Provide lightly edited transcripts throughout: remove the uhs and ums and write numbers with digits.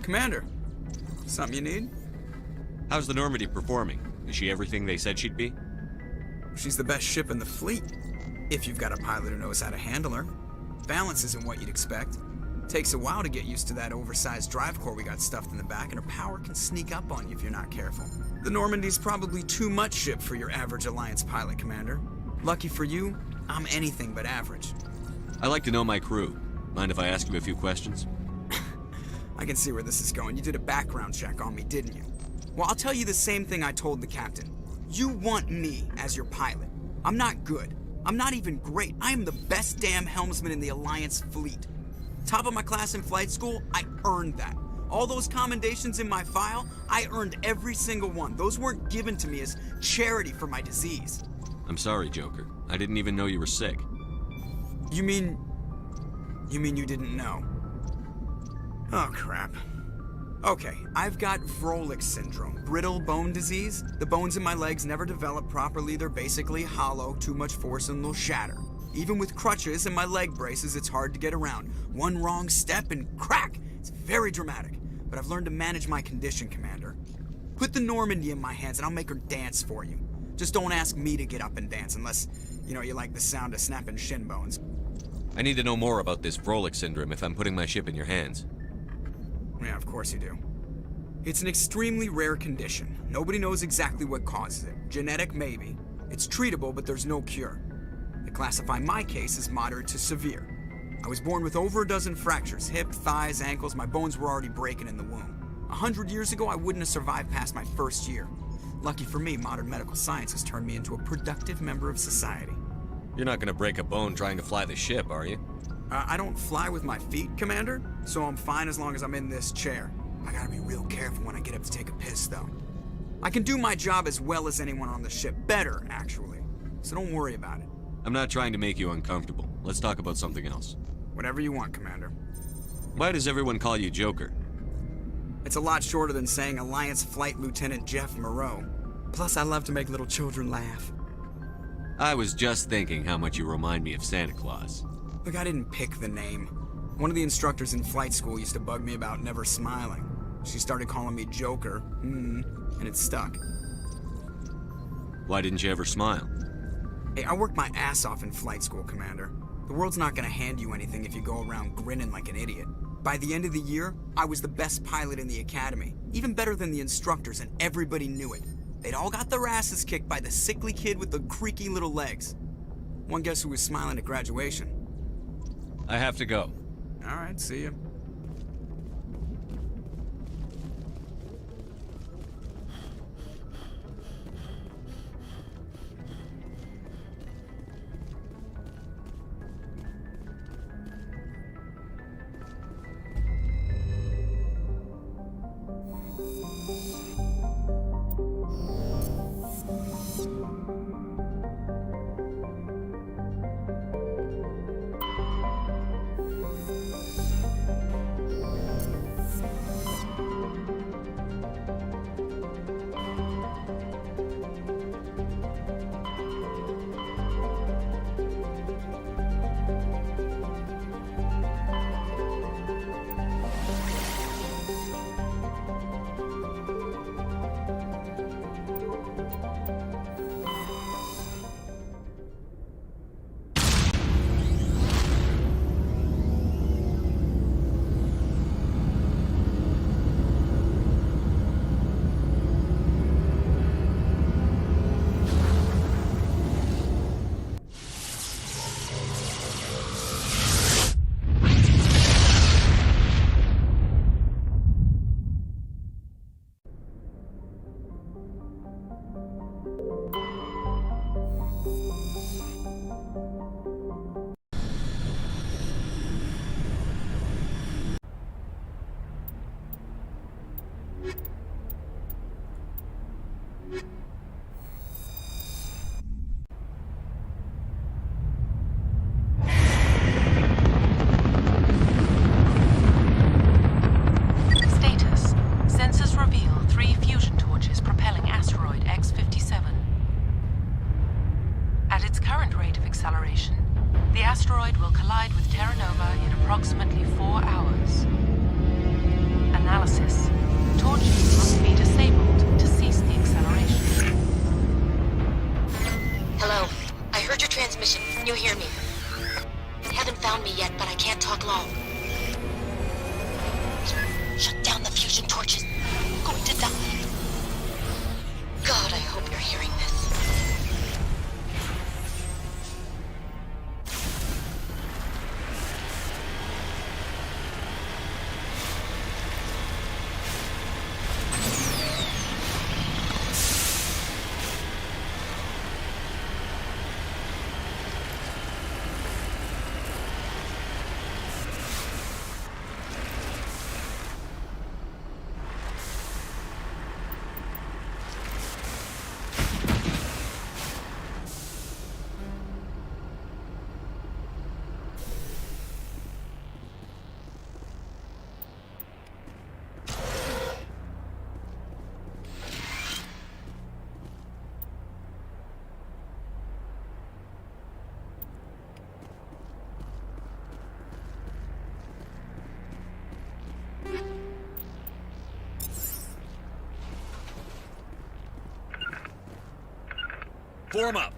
Commander, something you need? How's the Normandy performing? Is she everything they said she'd be? She's the best ship in the fleet, if you've got a pilot who knows how to handle her. Balance isn't what you'd expect. Takes a while to get used to that oversized drive core we got stuffed in the back, and her power can sneak up on you if you're not careful. The Normandy's probably too much ship for your average Alliance pilot, Commander. Lucky for you, I'm anything but average. I like to know my crew. Mind if I ask you a few questions? I can see where this is going. You did a background check on me, didn't you? Well, I'll tell you the same thing I told the captain. You want me as your pilot. I'm not good. I'm not even great. I am the best damn helmsman in the Alliance fleet. Top of my class in flight school, I earned that. All those commendations in my file, I earned every single one. Those weren't given to me as charity for my disease. I'm sorry, Joker. I didn't even know you were sick. You mean you didn't know? Oh, crap. Okay, I've got Vrolik syndrome, brittle bone disease. The bones in my legs never develop properly. They're basically hollow, too much force and they'll shatter. Even with crutches and my leg braces, it's hard to get around. One wrong step and crack! It's very dramatic, but I've learned to manage my condition, Commander. Put the Normandy in my hands and I'll make her dance for you. Just don't ask me to get up and dance unless, you like the sound of snapping shin bones. I need to know more about this Vrolik syndrome if I'm putting my ship in your hands. Yeah, of course you do. It's an extremely rare condition. Nobody knows exactly what causes it. Genetic, maybe. It's treatable, but there's no cure. They classify my case as moderate to severe. I was born with over a dozen fractures, hip, thighs, ankles. My bones were already breaking in the womb. 100 years ago, I wouldn't have survived past my first year. Lucky for me, modern medical science has turned me into a productive member of society. You're not gonna break a bone trying to fly the ship, are you? I don't fly with my feet, Commander, so I'm fine as long as I'm in this chair. I gotta be real careful when I get up to take a piss, though. I can do my job as well as anyone on the ship. Better, actually. So don't worry about it. I'm not trying to make you uncomfortable. Let's talk about something else. Whatever you want, Commander. Why does everyone call you Joker? It's a lot shorter than saying Alliance Flight Lieutenant Jeff Moreau. Plus, I love to make little children laugh. I was just thinking how much you remind me of Santa Claus. Look, I didn't pick the name. One of the instructors in flight school used to bug me about never smiling. She started calling me Joker, and it stuck. Why didn't you ever smile? Hey, I worked my ass off in flight school, Commander. The world's not gonna hand you anything if you go around grinning like an idiot. By the end of the year, I was the best pilot in the academy. Even better than the instructors, and everybody knew it. They'd all got their asses kicked by the sickly kid with the creaky little legs. One guess who was smiling at graduation? I have to go. All right, see ya. asteroid will collide with Terra Nova in approximately 4 hours. Analysis Form up.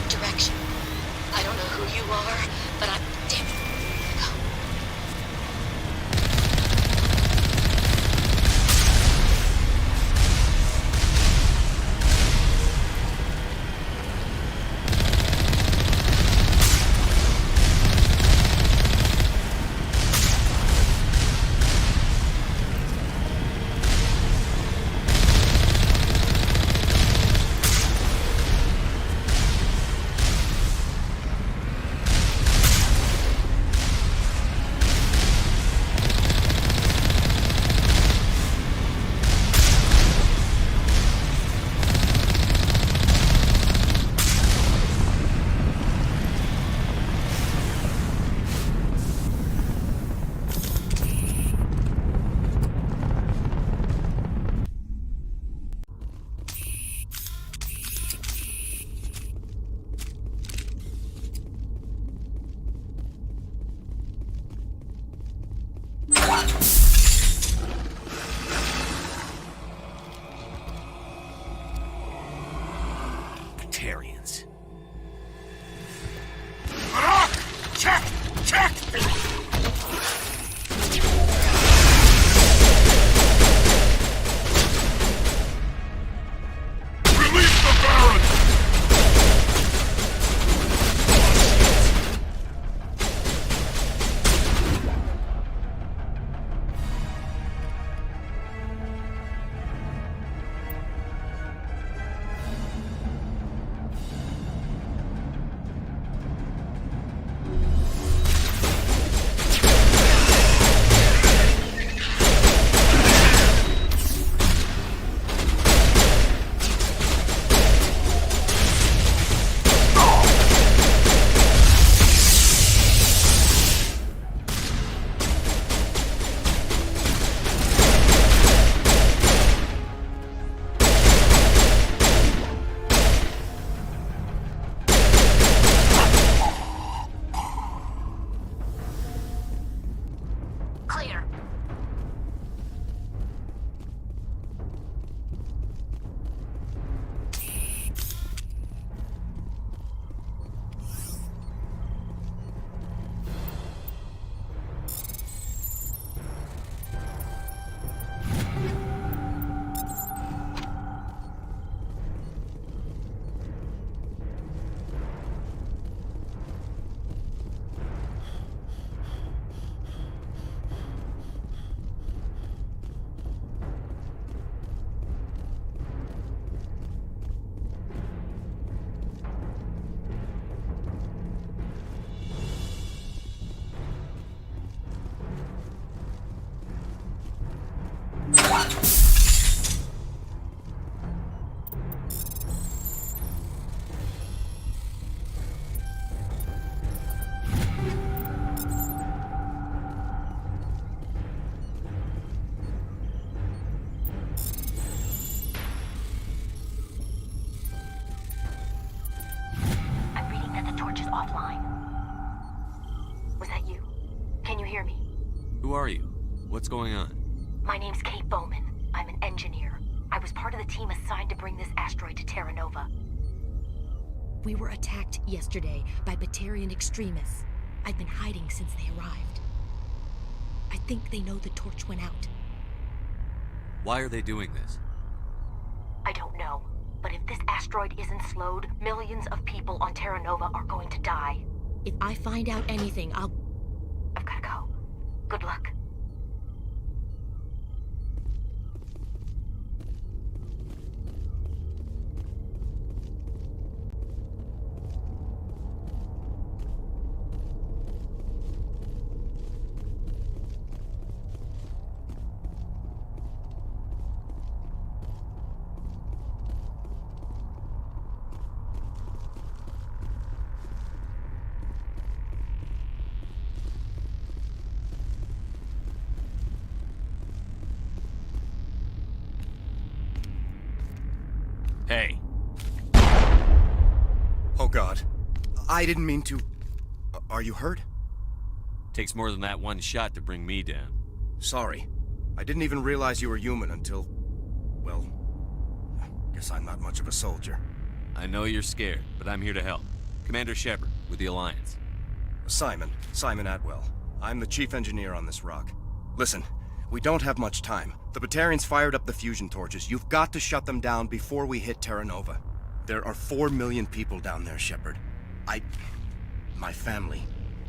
Direction. I don't know who you are, but I'm damn it. Go. Batarians. Check! Check! Release the Baron! Clear. I'm reading that the torch is offline. Was that you? Can you hear me? Who are you? What's going on? My name's Kate Bowman. I'm an engineer. I was part of the team assigned to bring this asteroid to Terra Nova. We were attacked yesterday by Batarian extremists. I've been hiding since they arrived. I think they know the torch went out. Why are they doing this? I don't know, but if this asteroid isn't slowed, millions of people on Terra Nova are going to die. If I find out anything, I've gotta go. Good luck. Hey, Oh God. I didn't mean to... Are you hurt? takes more than that one shot to bring me down. Sorry. I didn't even realize you were human until... Well... Guess I'm not much of a soldier. I know you're scared, but I'm here to help. Commander Shepard, with the Alliance. Simon Atwell. I'm the chief engineer on this rock. Listen, we don't have much time. The Batarians fired up the fusion torches. You've got to shut them down before we hit Terra Nova. There are 4 million people down there, Shepard. My family,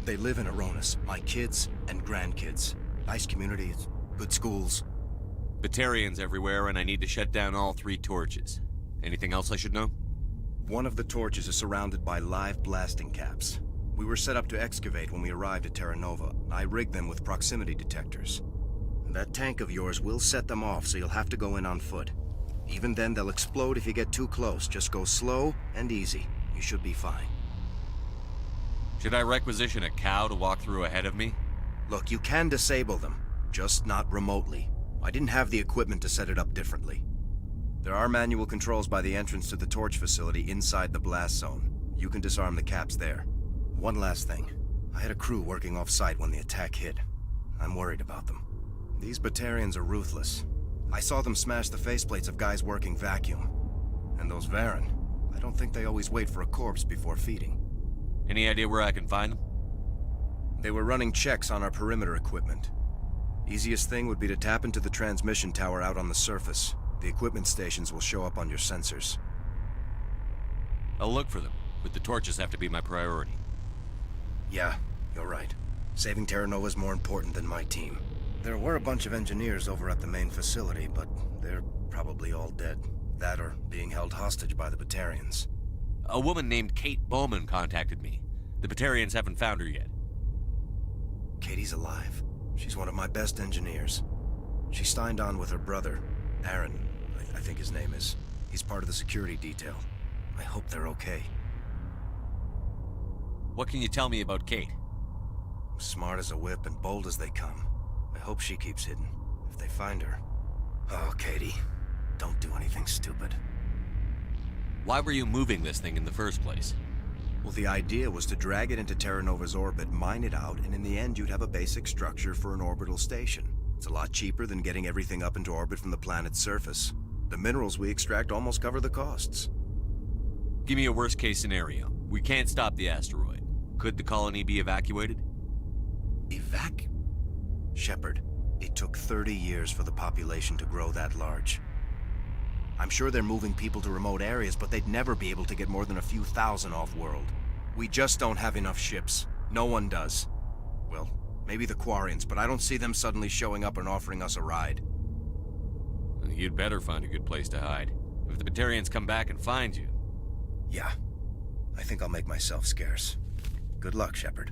they live in Aronis. My kids and grandkids. Nice communities, good schools. Batarians everywhere, and I need to shut down all 3 torches. Anything else I should know? One of the torches is surrounded by live blasting caps. We were set up to excavate when we arrived at Terra Nova. I rigged them with proximity detectors. That tank of yours will set them off, so you'll have to go in on foot. Even then, they'll explode if you get too close. Just go slow and easy. You should be fine. Should I requisition a cow to walk through ahead of me? Look, you can disable them, just not remotely. I didn't have the equipment to set it up differently. There are manual controls by the entrance to the torch facility inside the blast zone. You can disarm the caps there. One last thing. I had a crew working off-site when the attack hit. I'm worried about them. These Batarians are ruthless. I saw them smash the faceplates of guys working vacuum. And those Varen, I don't think they always wait for a corpse before feeding. Any idea where I can find them? They were running checks on our perimeter equipment. Easiest thing would be to tap into the transmission tower out on the surface. The equipment stations will show up on your sensors. I'll look for them, but the torches have to be my priority. Yeah, you're right. Saving Terra Nova is more important than my team. There were a bunch of engineers over at the main facility, but they're probably all dead. That or being held hostage by the Batarians. A woman named Kate Bowman contacted me. The Batarians haven't found her yet. Katie's alive. She's one of my best engineers. She signed on with her brother, Aaron, I think his name is. He's part of the security detail. I hope they're okay. What can you tell me about Kate? Smart as a whip and bold as they come. I hope she keeps hidden. If they find her... Oh, Katie. Don't do anything stupid. Why were you moving this thing in the first place? Well, the idea was to drag it into Terra Nova's orbit, mine it out, and in the end you'd have a basic structure for an orbital station. It's a lot cheaper than getting everything up into orbit from the planet's surface. The minerals we extract almost cover the costs. Give me a worst-case scenario. We can't stop the asteroid. Could the colony be evacuated? Shepard, it took 30 years for the population to grow that large. I'm sure they're moving people to remote areas, but they'd never be able to get more than a few thousand off-world. We just don't have enough ships. No one does. Well, maybe the Quarians, but I don't see them suddenly showing up and offering us a ride. You'd better find a good place to hide. If the Batarians come back and find you... Yeah. I think I'll make myself scarce. Good luck, Shepard.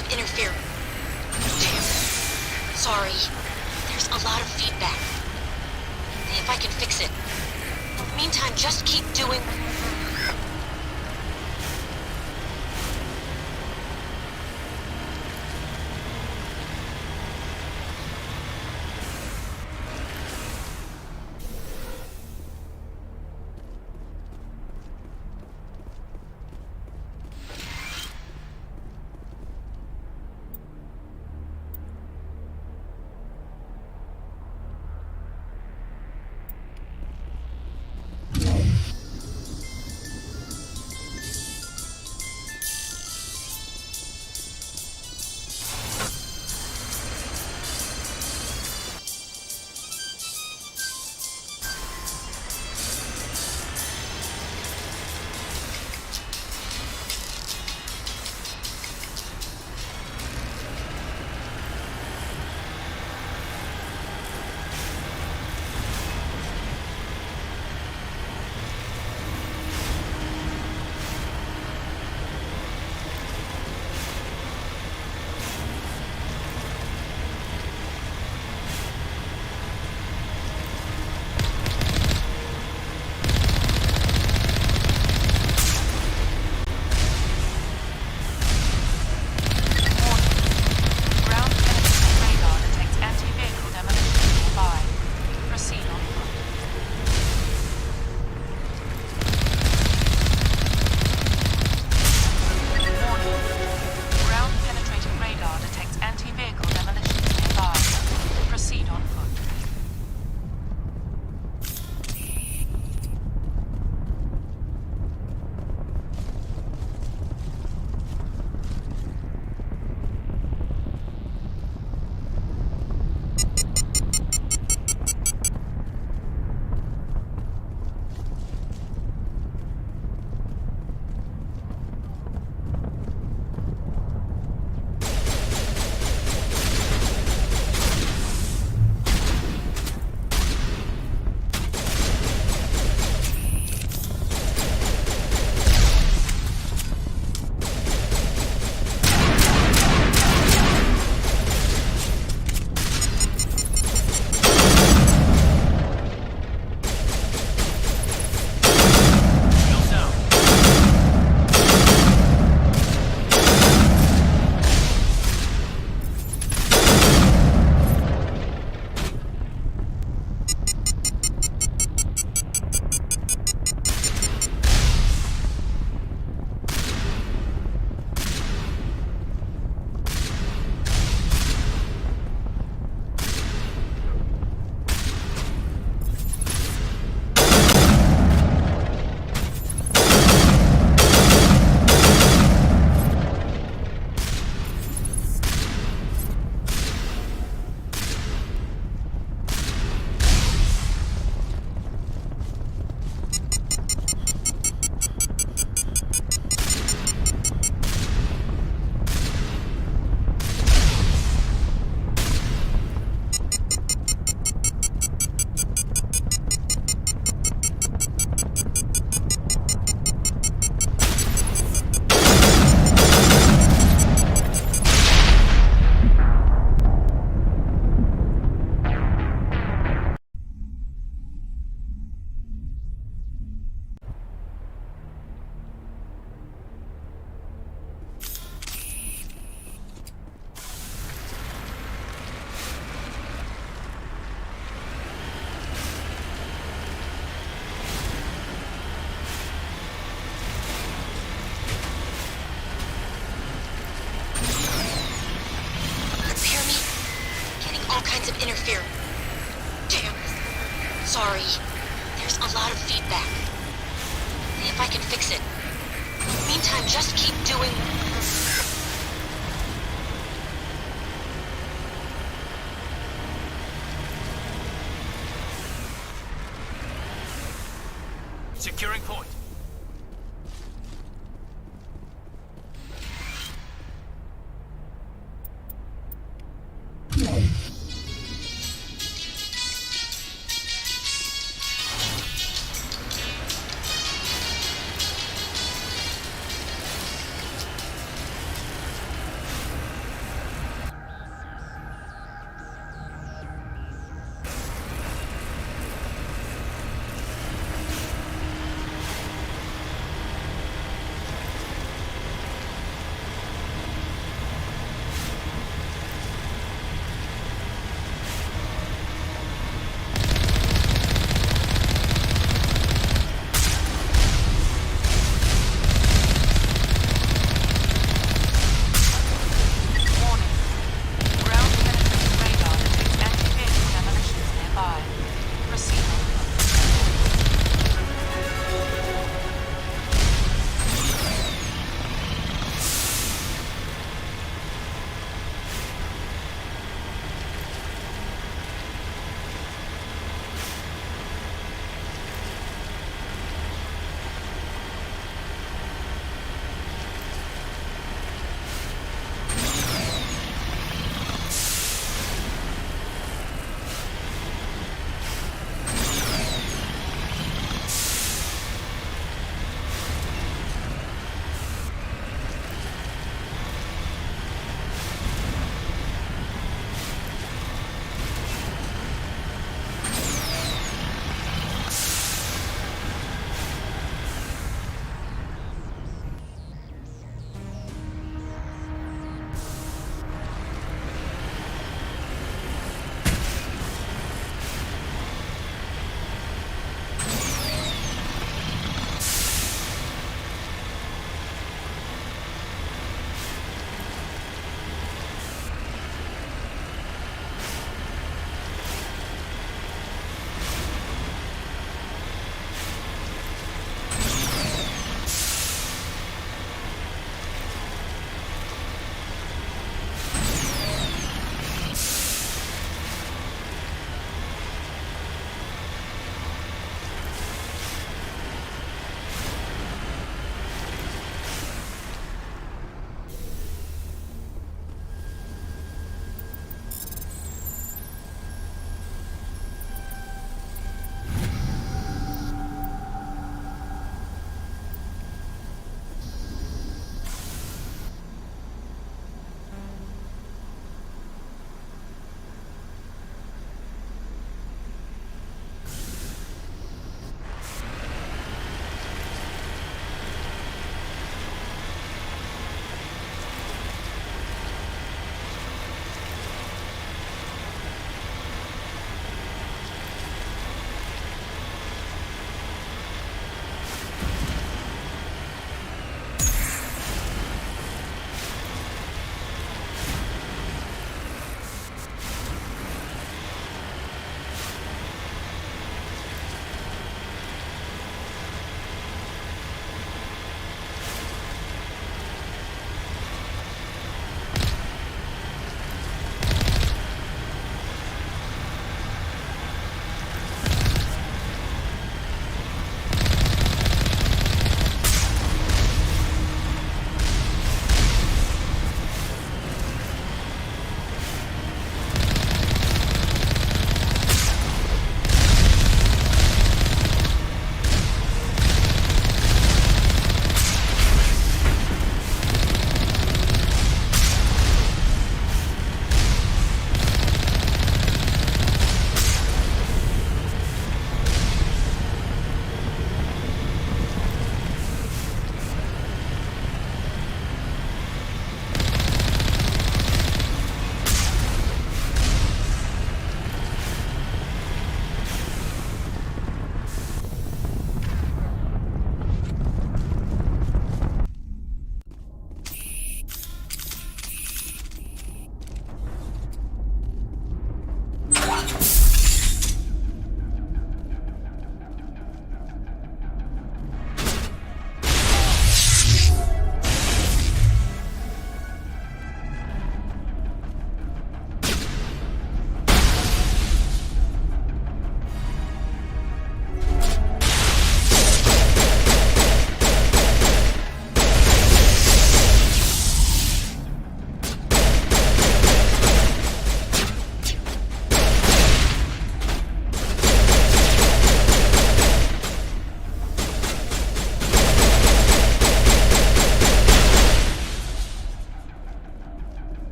kinds of interference. Damn. Sorry. There's a lot of feedback. See if I can fix it. Meantime, just keep doing... interfere. Damn. Sorry. There's a lot of feedback. See if I can fix it. Meantime, just keep doing... Securing point.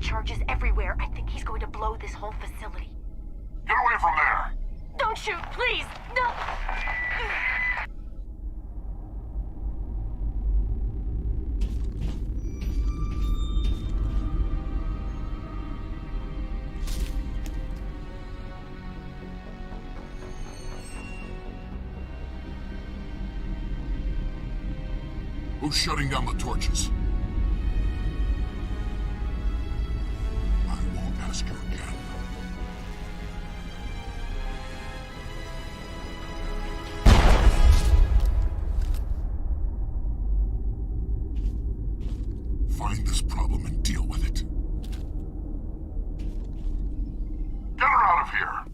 charges everywhere. I think he's going to blow this whole facility. Get away from there! Don't shoot, please! No! Who's shutting down the torches? I won't ask you again. Find this problem and deal with it. Get her out of here!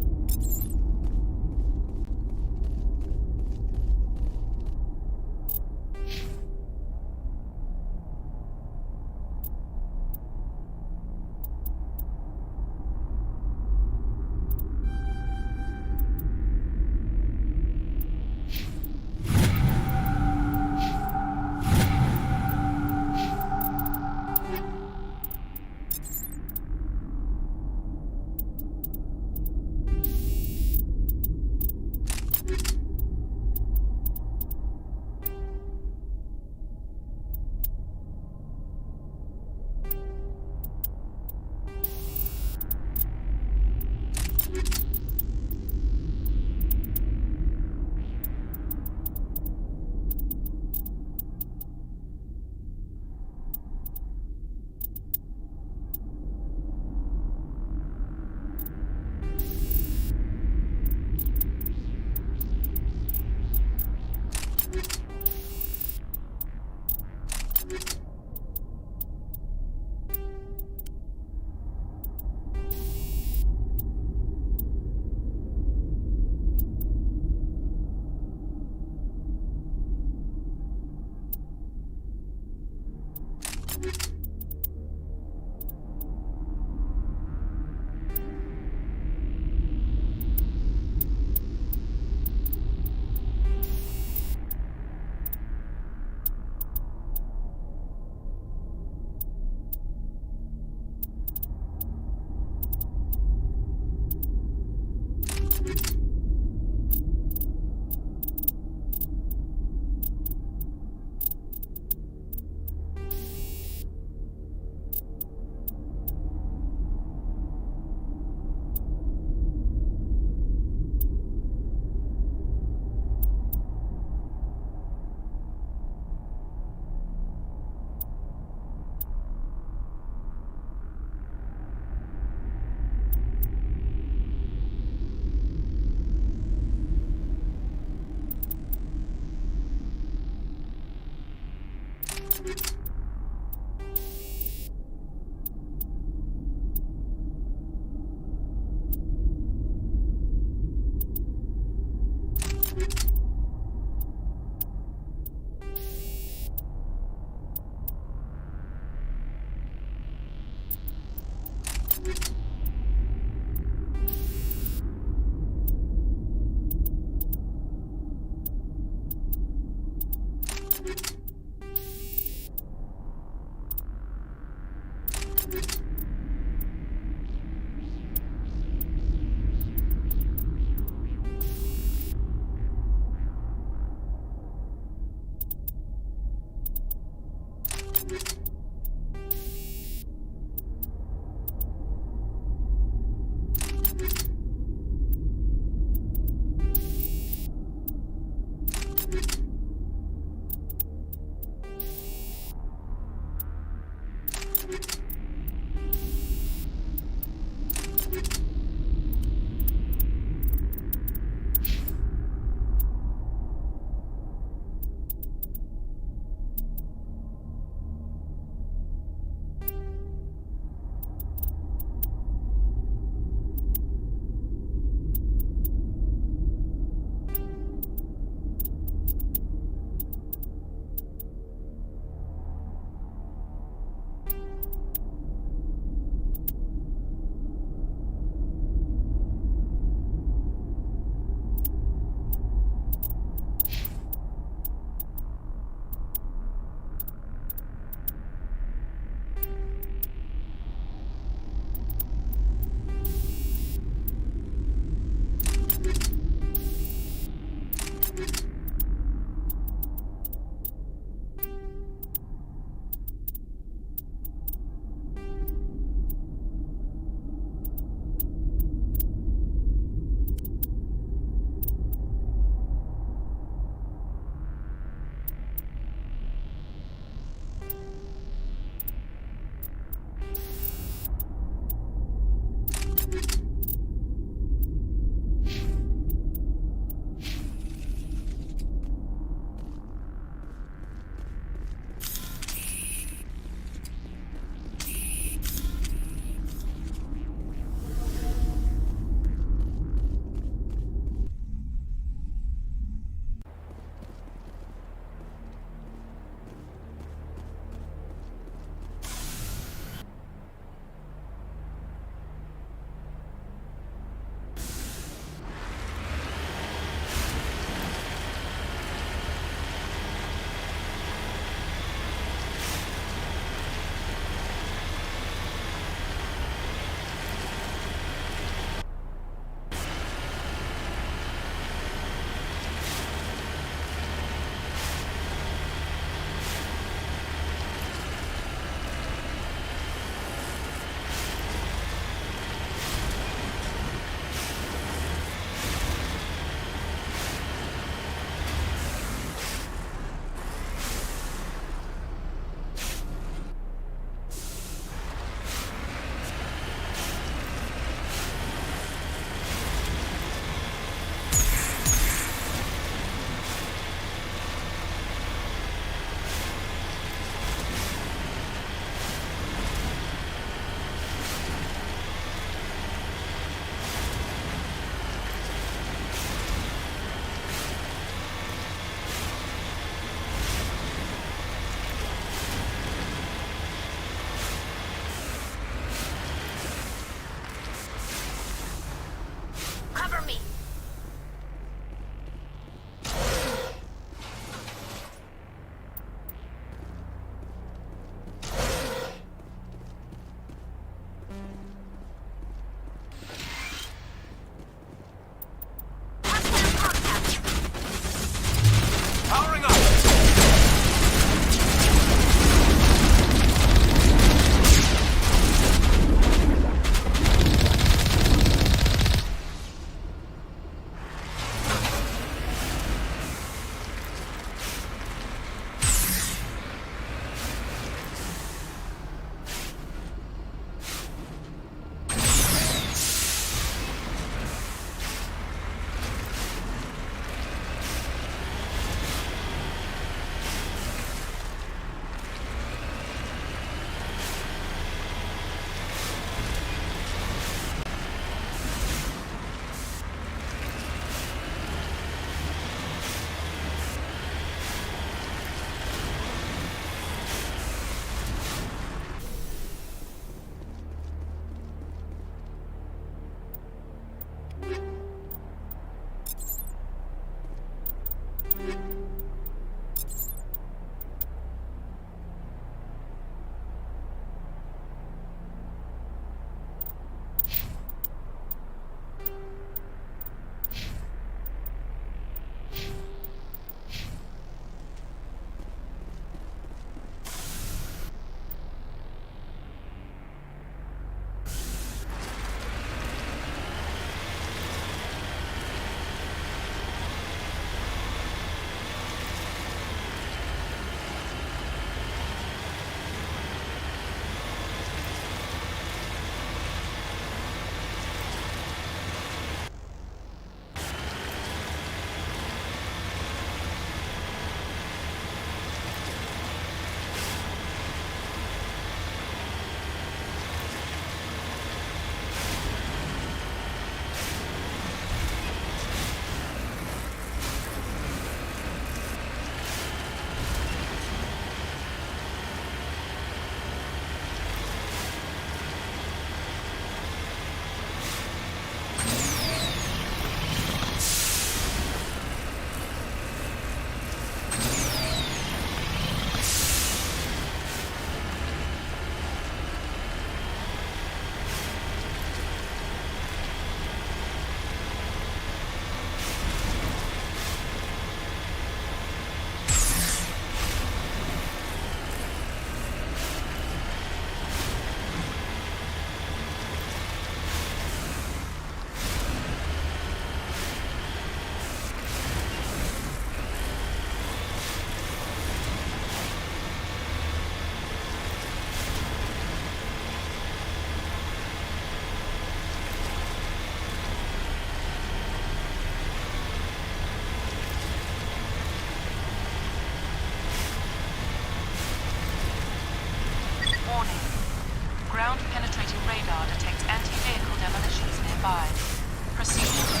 advised. Proceed.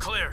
Clear.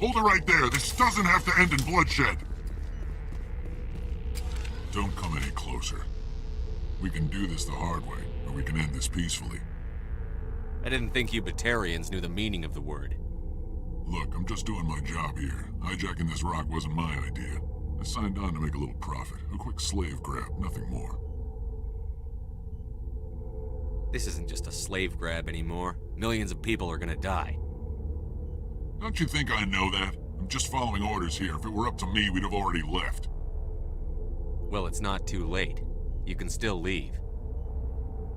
Hold it right there. This doesn't have to end in bloodshed. Don't come any closer. We can do this the hard way, or we can end this peacefully. I didn't think you Batarians knew the meaning of the word. Look, I'm just doing my job here. Hijacking this rock wasn't my idea. I signed on to make a little profit. A quick slave grab, nothing more. This isn't just a slave grab anymore. Millions of people are gonna die. Don't you think I know that? I'm just following orders here. If it were up to me, we'd have already left. Well, it's not too late. You can still leave.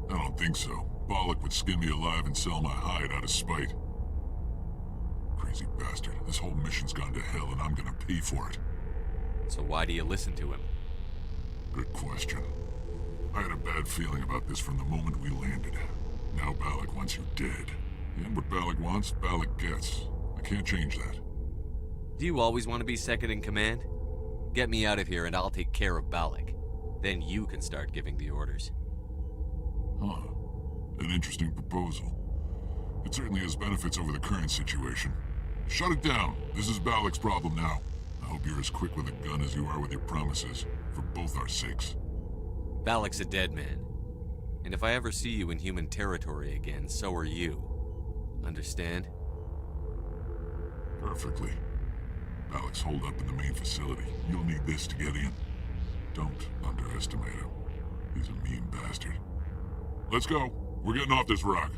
I don't think so. Bollock would skin me alive and sell my hide out of spite. Crazy bastard. This whole mission's gone to hell and I'm gonna pay for it. So why do you listen to him? Good question. I had a bad feeling about this from the moment we landed. Now Bollock wants you dead. And what Bollock wants, Bollock gets. I can't change that. Do you always want to be second in command? Get me out of here and I'll take care of Balak. Then you can start giving the orders. Huh. An interesting proposal. It certainly has benefits over the current situation. Shut it down. This is Balak's problem now. I hope you're as quick with a gun as you are with your promises, for both our sakes. Balak's a dead man. And if I ever see you in human territory again, so are you. Understand? Perfectly. Balak's holed up in the main facility. You'll need this to get in. Don't underestimate him. He's a mean bastard. Let's go. We're getting off this rock.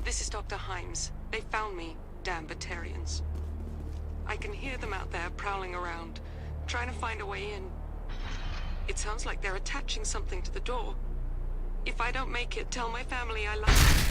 This is Dr. Himes. They found me, damn Batarians. I can hear them out there prowling around, trying to find a way in. It sounds like they're attaching something to the door. If I don't make it, tell my family I love them.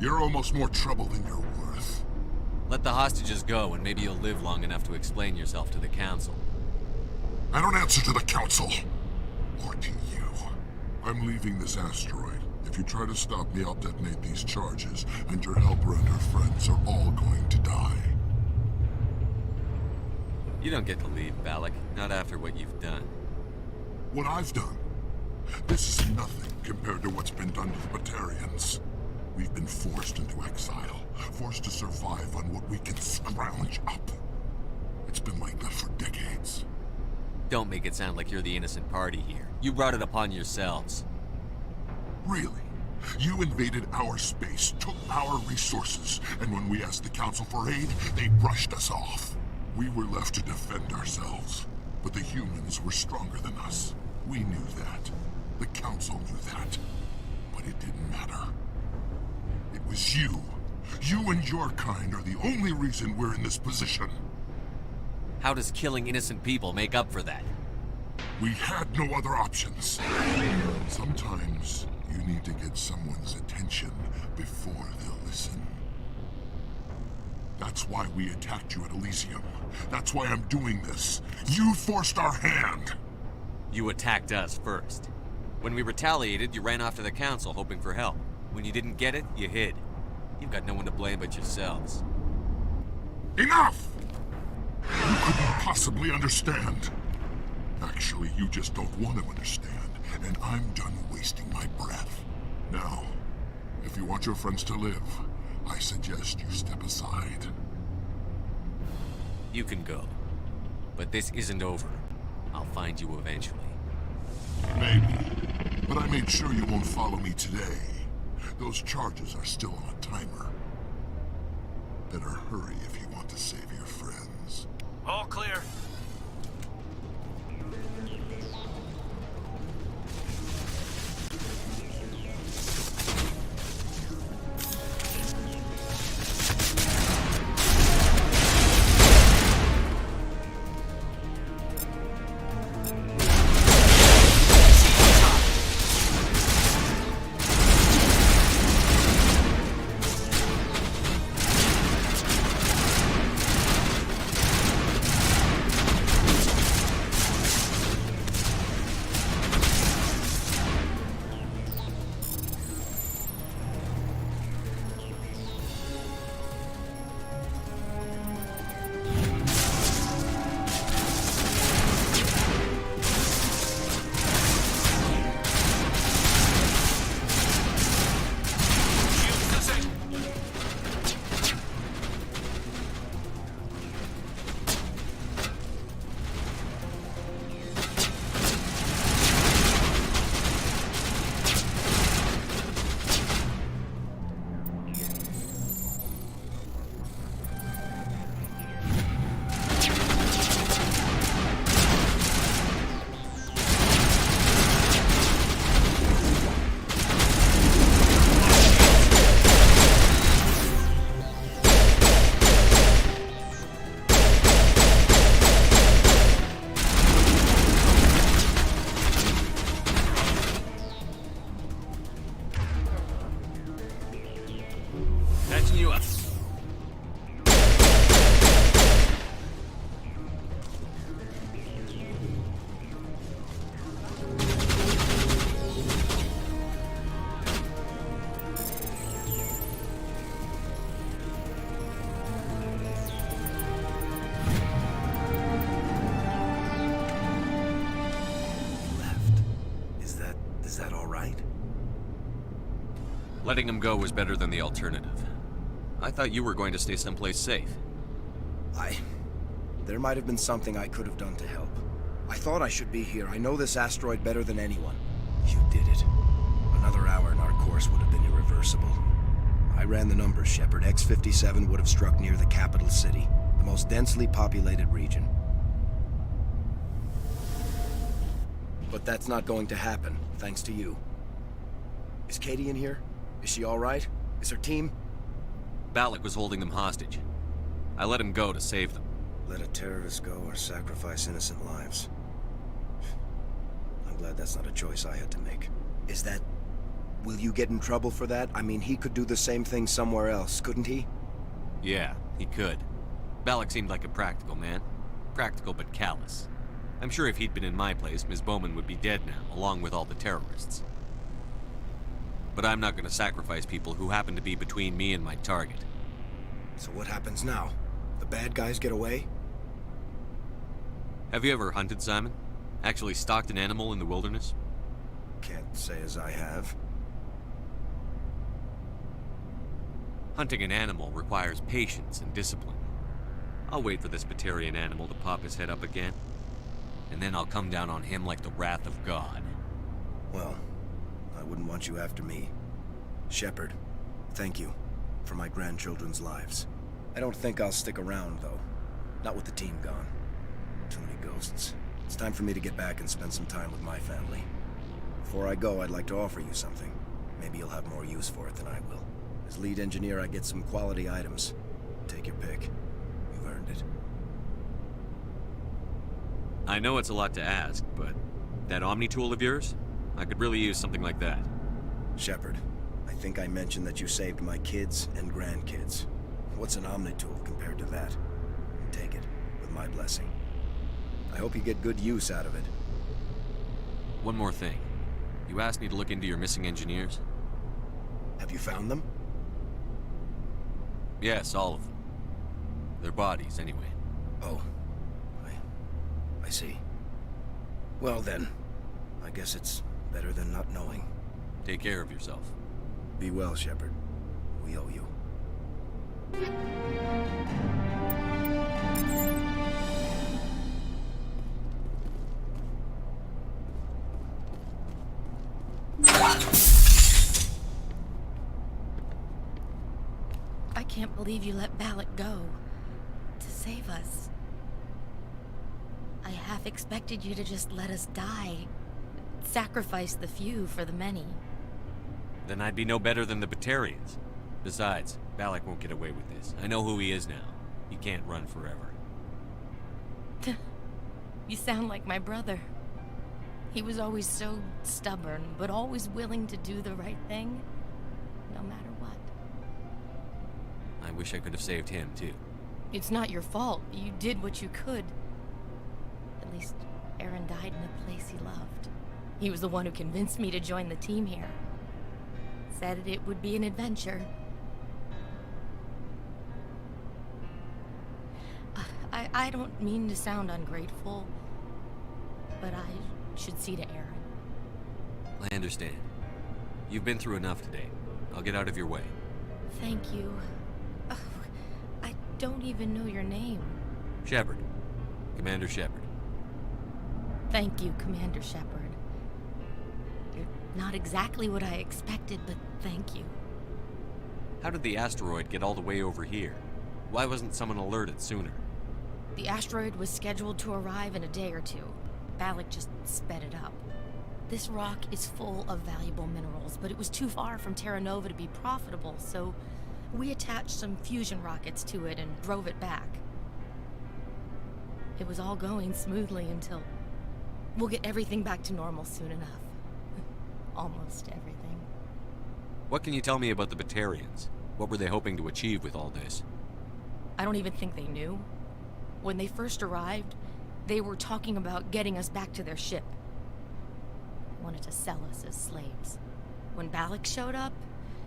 You're almost more trouble than you're worth. Let the hostages go, and maybe you'll live long enough to explain yourself to the Council. I don't answer to the Council. Or to you. I'm leaving this asteroid. If you try to stop me, I'll detonate these charges, and your helper and her friends are all going to die. You don't get to leave, Balak. Not after what you've done. What I've done? This is nothing compared to what's been done to the Batarians. We've been forced into exile, forced to survive on what we can scrounge up. It's been like that for decades. Don't make it sound like you're the innocent party here. You brought it upon yourselves. Really? You invaded our space, took our resources, and when we asked the Council for aid, they brushed us off. We were left to defend ourselves, but the humans were stronger than us. We knew that. The Council knew that. But it didn't matter. It was you. You and your kind are the only reason we're in this position. How does killing innocent people make up for that? We had no other options. Sometimes you need to get someone's attention before they'll listen. That's why we attacked you at Elysium. That's why I'm doing this. You forced our hand. You attacked us first. When we retaliated, you ran off to the Council hoping for help. When you didn't get it, you hid. You've got no one to blame but yourselves. Enough! You couldn't possibly understand. Actually, you just don't want to understand, and I'm done wasting my breath. Now, if you want your friends to live, I suggest you step aside. You can go. But this isn't over. I'll find you eventually. Maybe. But I made sure you won't follow me today. Those charges are still on a timer. Better hurry if you want to save your friends. All clear. Catching you up. Is that all right? Letting him go was better than the alternative. I thought you were going to stay someplace safe. There might have been something I could have done to help. I thought I should be here. I know this asteroid better than anyone. You did it. Another hour and our course would have been irreversible. I ran the numbers, Shepard. X-57 would have struck near the capital city, the most densely populated region. But that's not going to happen, thanks to you. Is Katie in here? Is she all right? Is her team? Balak was holding them hostage. I let him go to save them. Let a terrorist go or sacrifice innocent lives. I'm glad that's not a choice I had to make. Is that Will you get in trouble for that? I mean, he could do the same thing somewhere else, couldn't he? Yeah, he could. Balak seemed like a practical man. Practical but callous. I'm sure if he'd been in my place, Ms. Bowman would be dead now, along with all the terrorists. But I'm not going to sacrifice people who happen to be between me and my target. So what happens now? The bad guys get away? Have you ever hunted, Simon? Actually stalked an animal in the wilderness? Can't say as I have. Hunting an animal requires patience and discipline. I'll wait for this Batarian animal to pop his head up again, and then I'll come down on him like the wrath of God. Well, I wouldn't want you after me. Shepard, thank you for my grandchildren's lives. I don't think I'll stick around, though. Not with the team gone. Too many ghosts. It's time for me to get back and spend some time with my family. Before I go, I'd like to offer you something. Maybe you'll have more use for it than I will. As lead engineer, I get some quality items. Take your pick. You've earned it. I know it's a lot to ask, but that Omni tool of yours? I could really use something like that. Shepard, I think I mentioned that you saved my kids and grandkids. What's an Omni tool compared to that? Take it, with my blessing. I hope you get good use out of it. One more thing. You asked me to look into your missing engineers? Have you found them? Yes, all of them. Their bodies, anyway. Oh. I see. Well then, I guess it's better than not knowing. Take care of yourself. Be well, Shepard. We owe you. I can't believe you let Balak go. To save us. I half expected you to just let us die. Sacrifice the few for the many. Then I'd be no better than the Batarians. Besides, Balak won't get away with this. I know who he is now. He can't run forever. You sound like my brother. He was always so stubborn, but always willing to do the right thing, no matter what. I wish I could have saved him, too. It's not your fault. You did what you could. At least, Aaron died in a place he loved. He was the one who convinced me to join the team here. Said it would be an adventure. I don't mean to sound ungrateful, but I should see to Aaron. I understand. You've been through enough today. I'll get out of your way. Thank you. Oh, I don't even know your name. Shepard. Commander Shepard. Thank you, Commander Shepard. You're not exactly what I expected, but thank you. How did the asteroid get all the way over here? Why wasn't someone alerted sooner? The asteroid was scheduled to arrive in a day or two. Balak just sped it up. This rock is full of valuable minerals, but it was too far from Terra Nova to be profitable, so we attached some fusion rockets to it and drove it back. It was all going smoothly until... We'll get everything back to normal soon enough. Almost everything. What can you tell me about the Batarians? What were they hoping to achieve with all this? I don't even think they knew. When they first arrived, they were talking about getting us back to their ship. They wanted to sell us as slaves. When Balak showed up,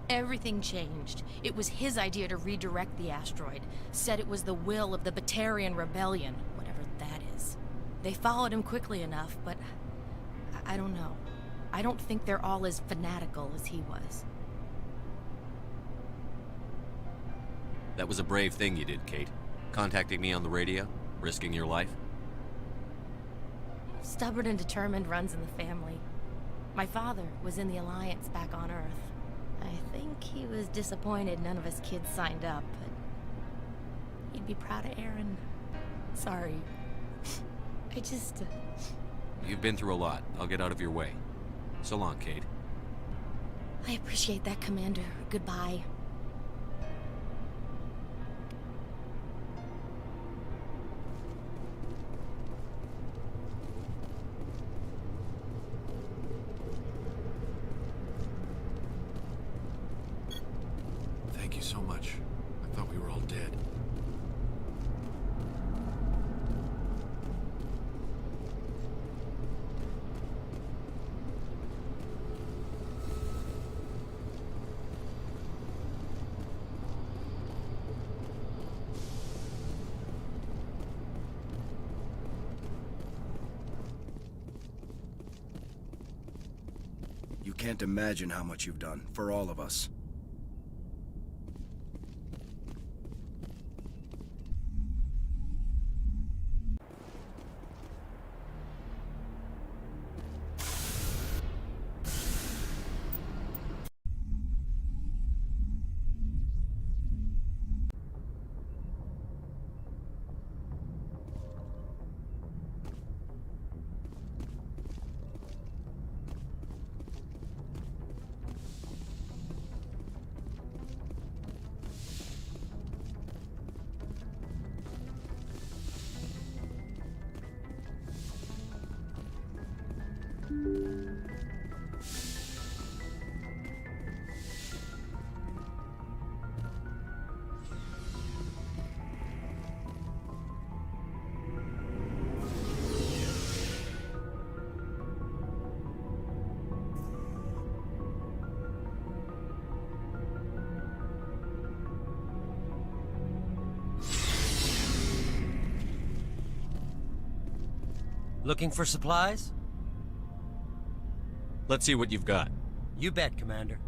everything changed. It was his idea to redirect the asteroid. Said it was the will of the Batarian Rebellion, whatever that is. They followed him quickly enough, but I don't know. I don't think they're all as fanatical as he was. That was a brave thing you did, Kate. Contacting me on the radio, risking your life. Stubborn and determined runs in the family. My father was in the Alliance back on Earth. I think he was disappointed none of his kids signed up, but he'd be proud of Aaron. Sorry. I just... You've been through a lot. I'll get out of your way. So long, Kate. I appreciate that, Commander. Goodbye. so much. I thought we were all dead. You can't imagine how much you've done, for all of us. Looking for supplies? Let's see what you've got. You bet, Commander.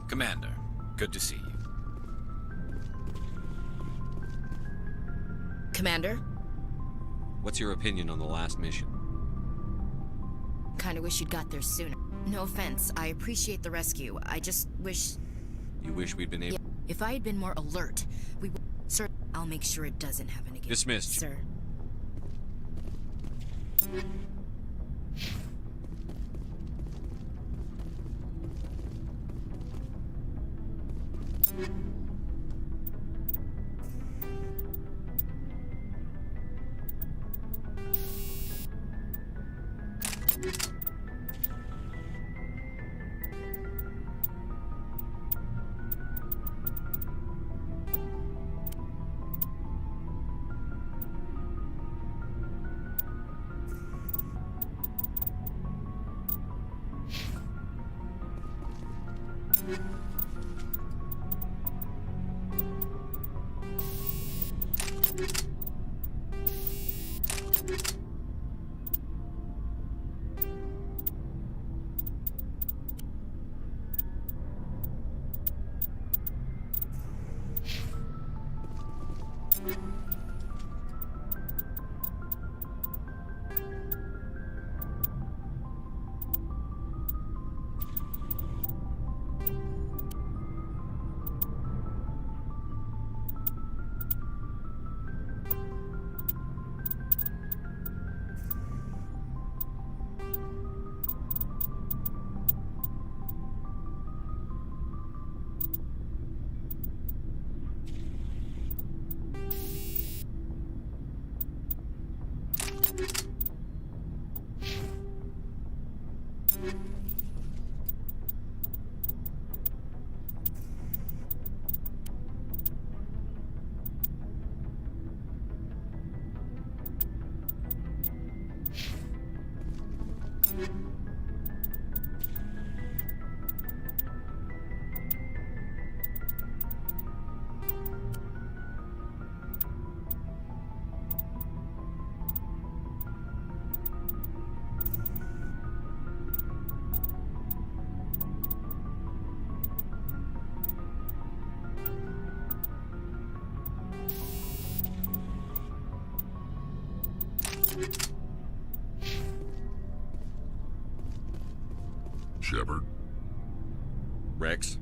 Commander, good to see you. Commander? What's your opinion on the last mission? Kinda wish you'd got there sooner. No offense, I appreciate the rescue. I just wish... You wish we'd been able... Yeah, if I had been more alert, we would... Sir, I'll make sure it doesn't happen again. Dismissed. Sir. Shepard? Rex?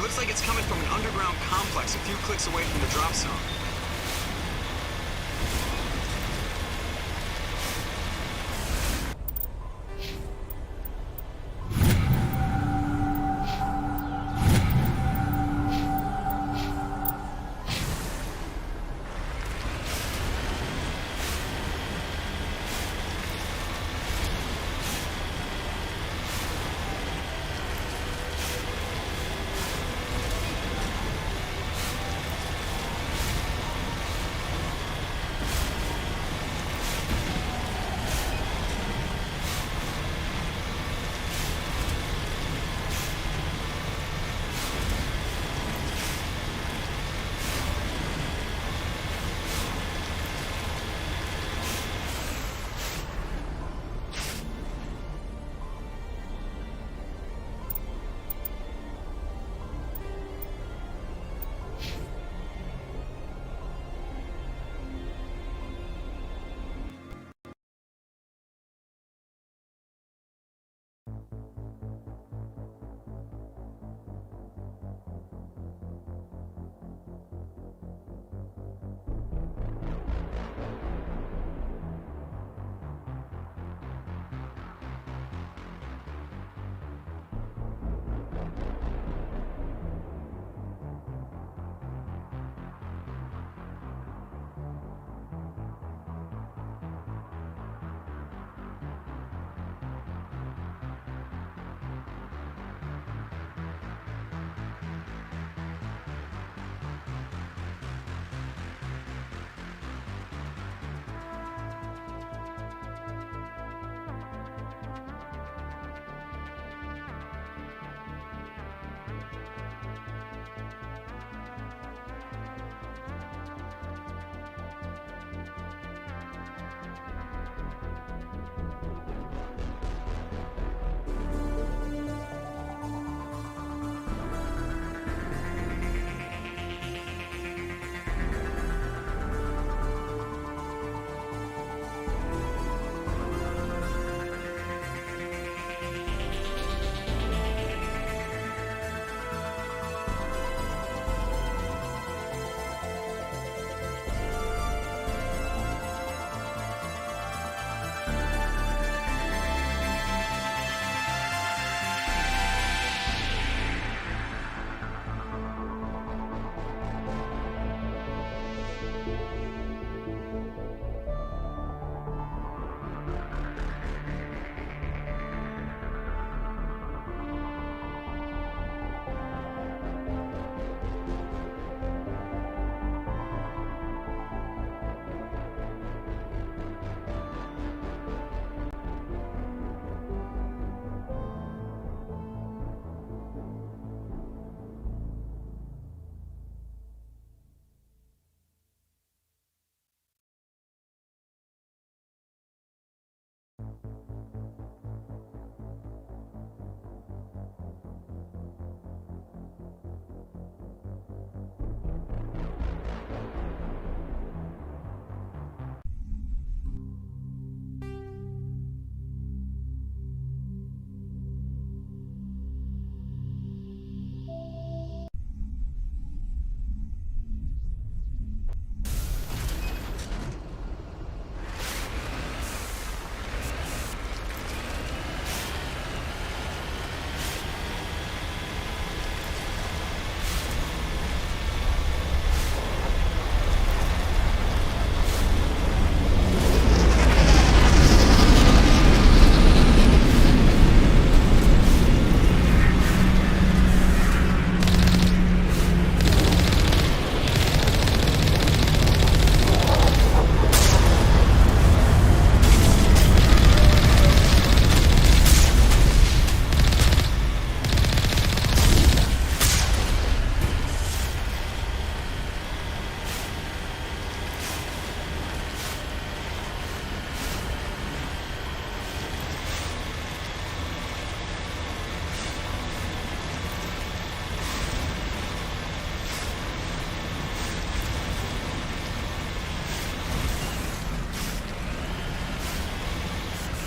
looks like it's coming from an underground complex a few clicks away from the drop zone.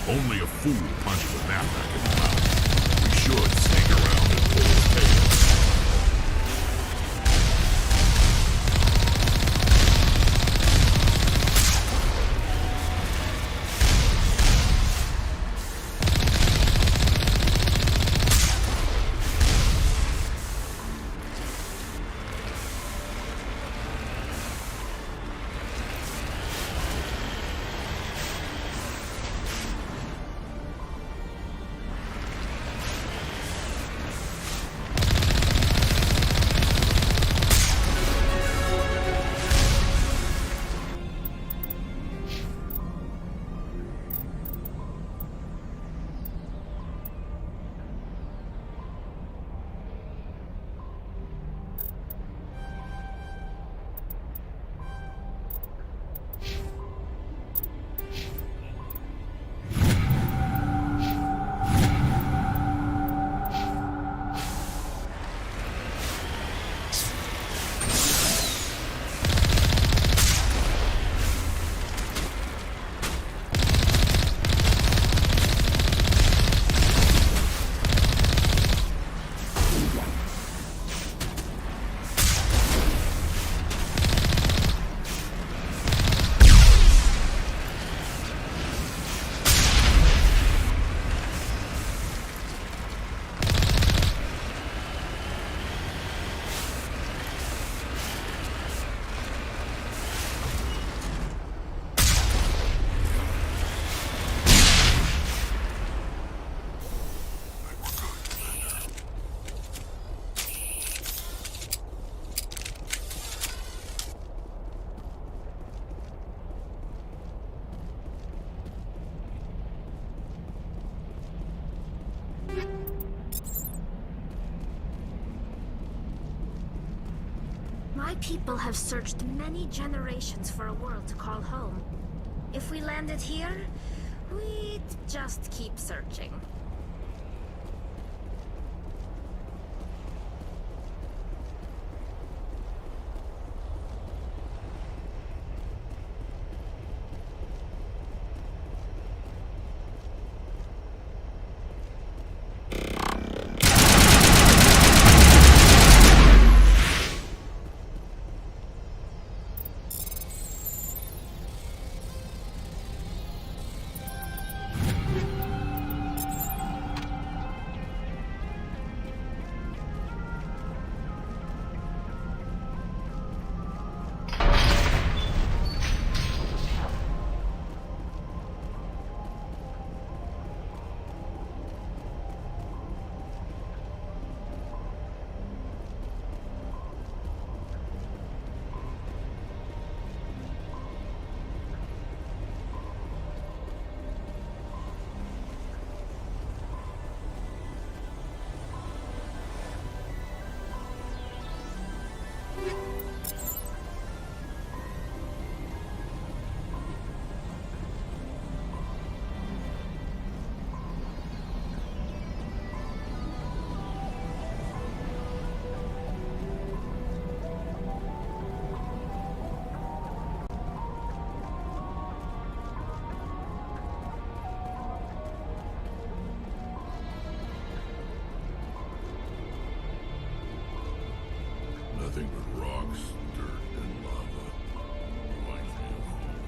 Only a fool punches a map back in the mouth. We should sneak around and pull his tail. My people have searched many generations for a world to call home. If we landed here, we'd just keep searching. Nothing but rocks, dirt, and lava. Reminds me of home.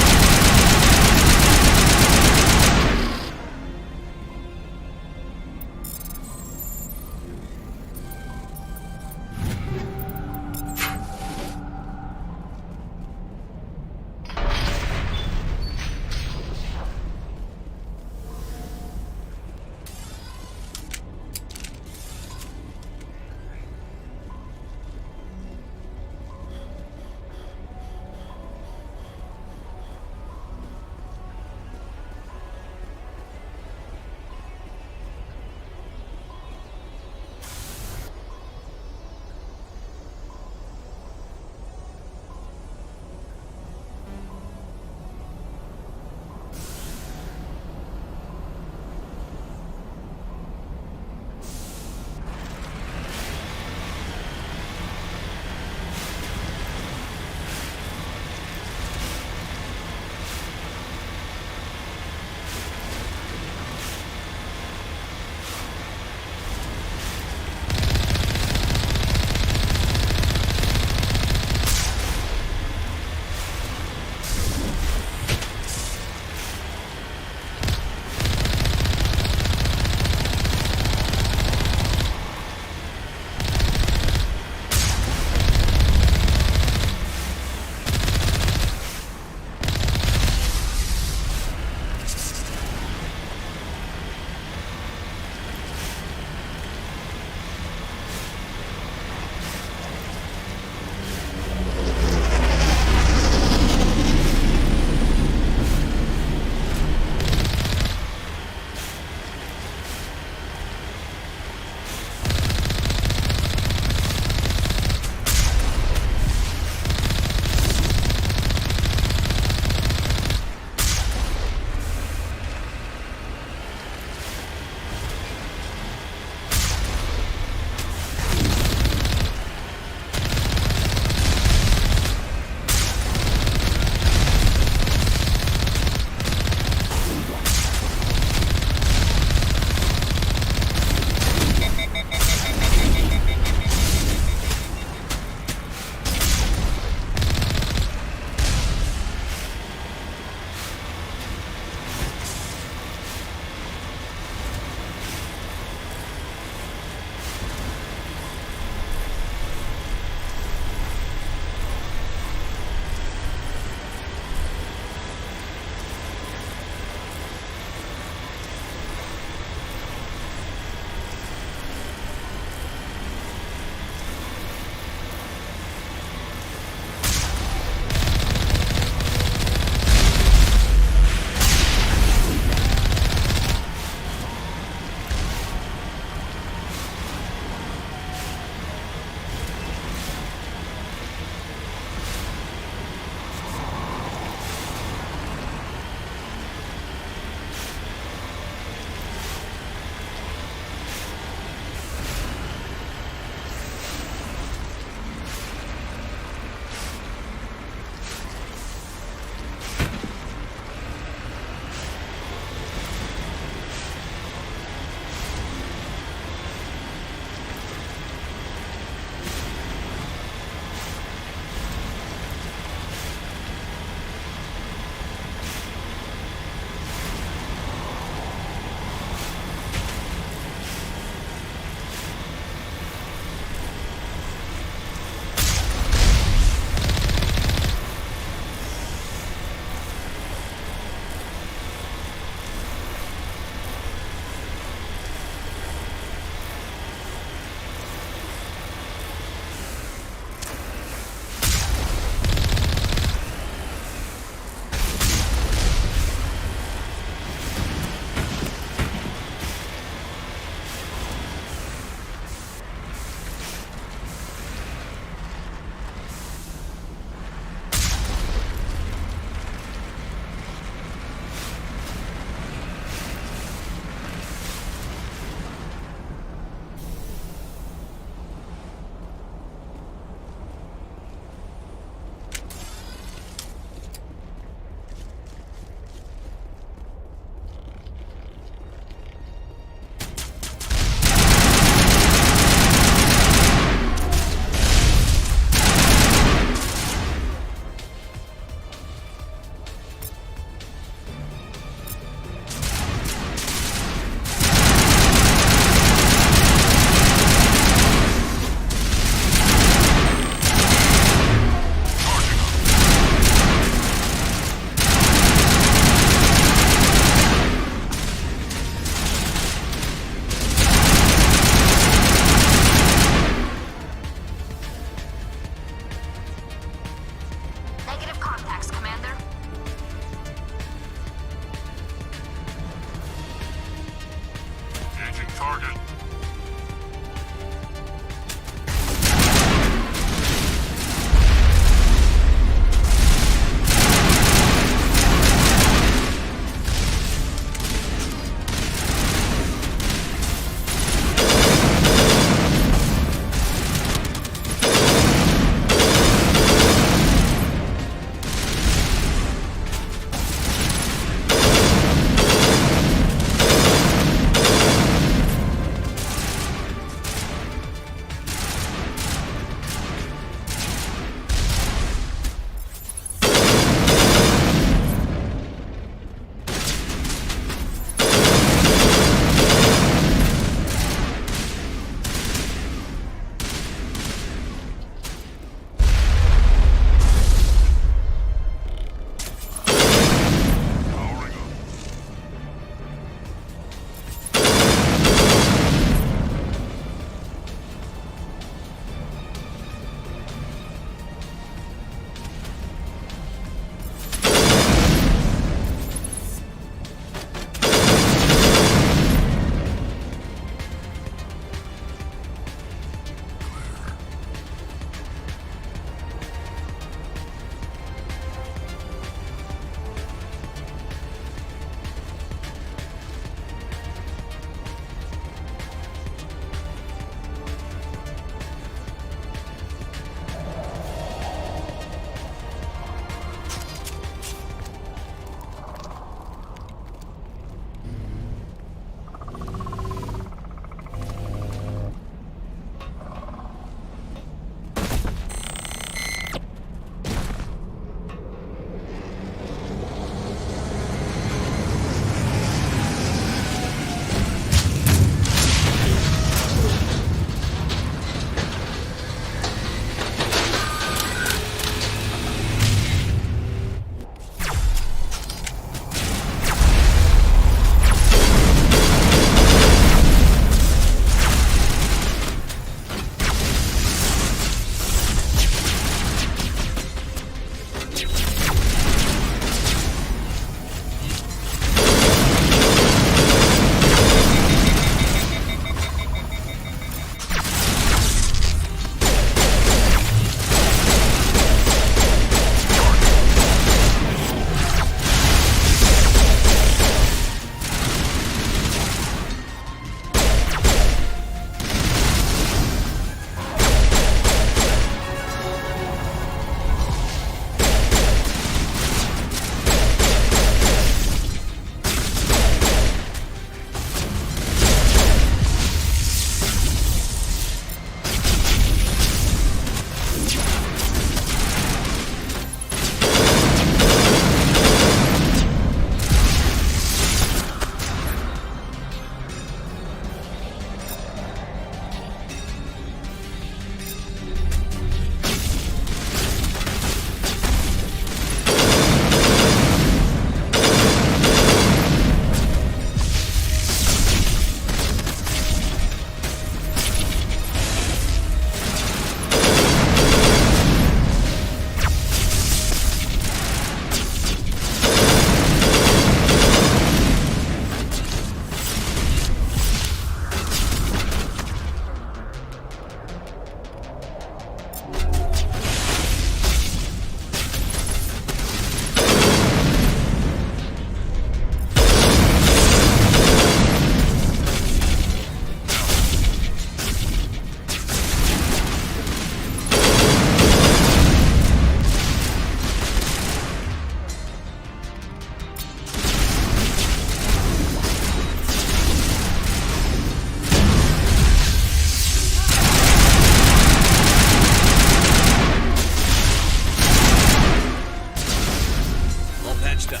patched up.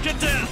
Get down!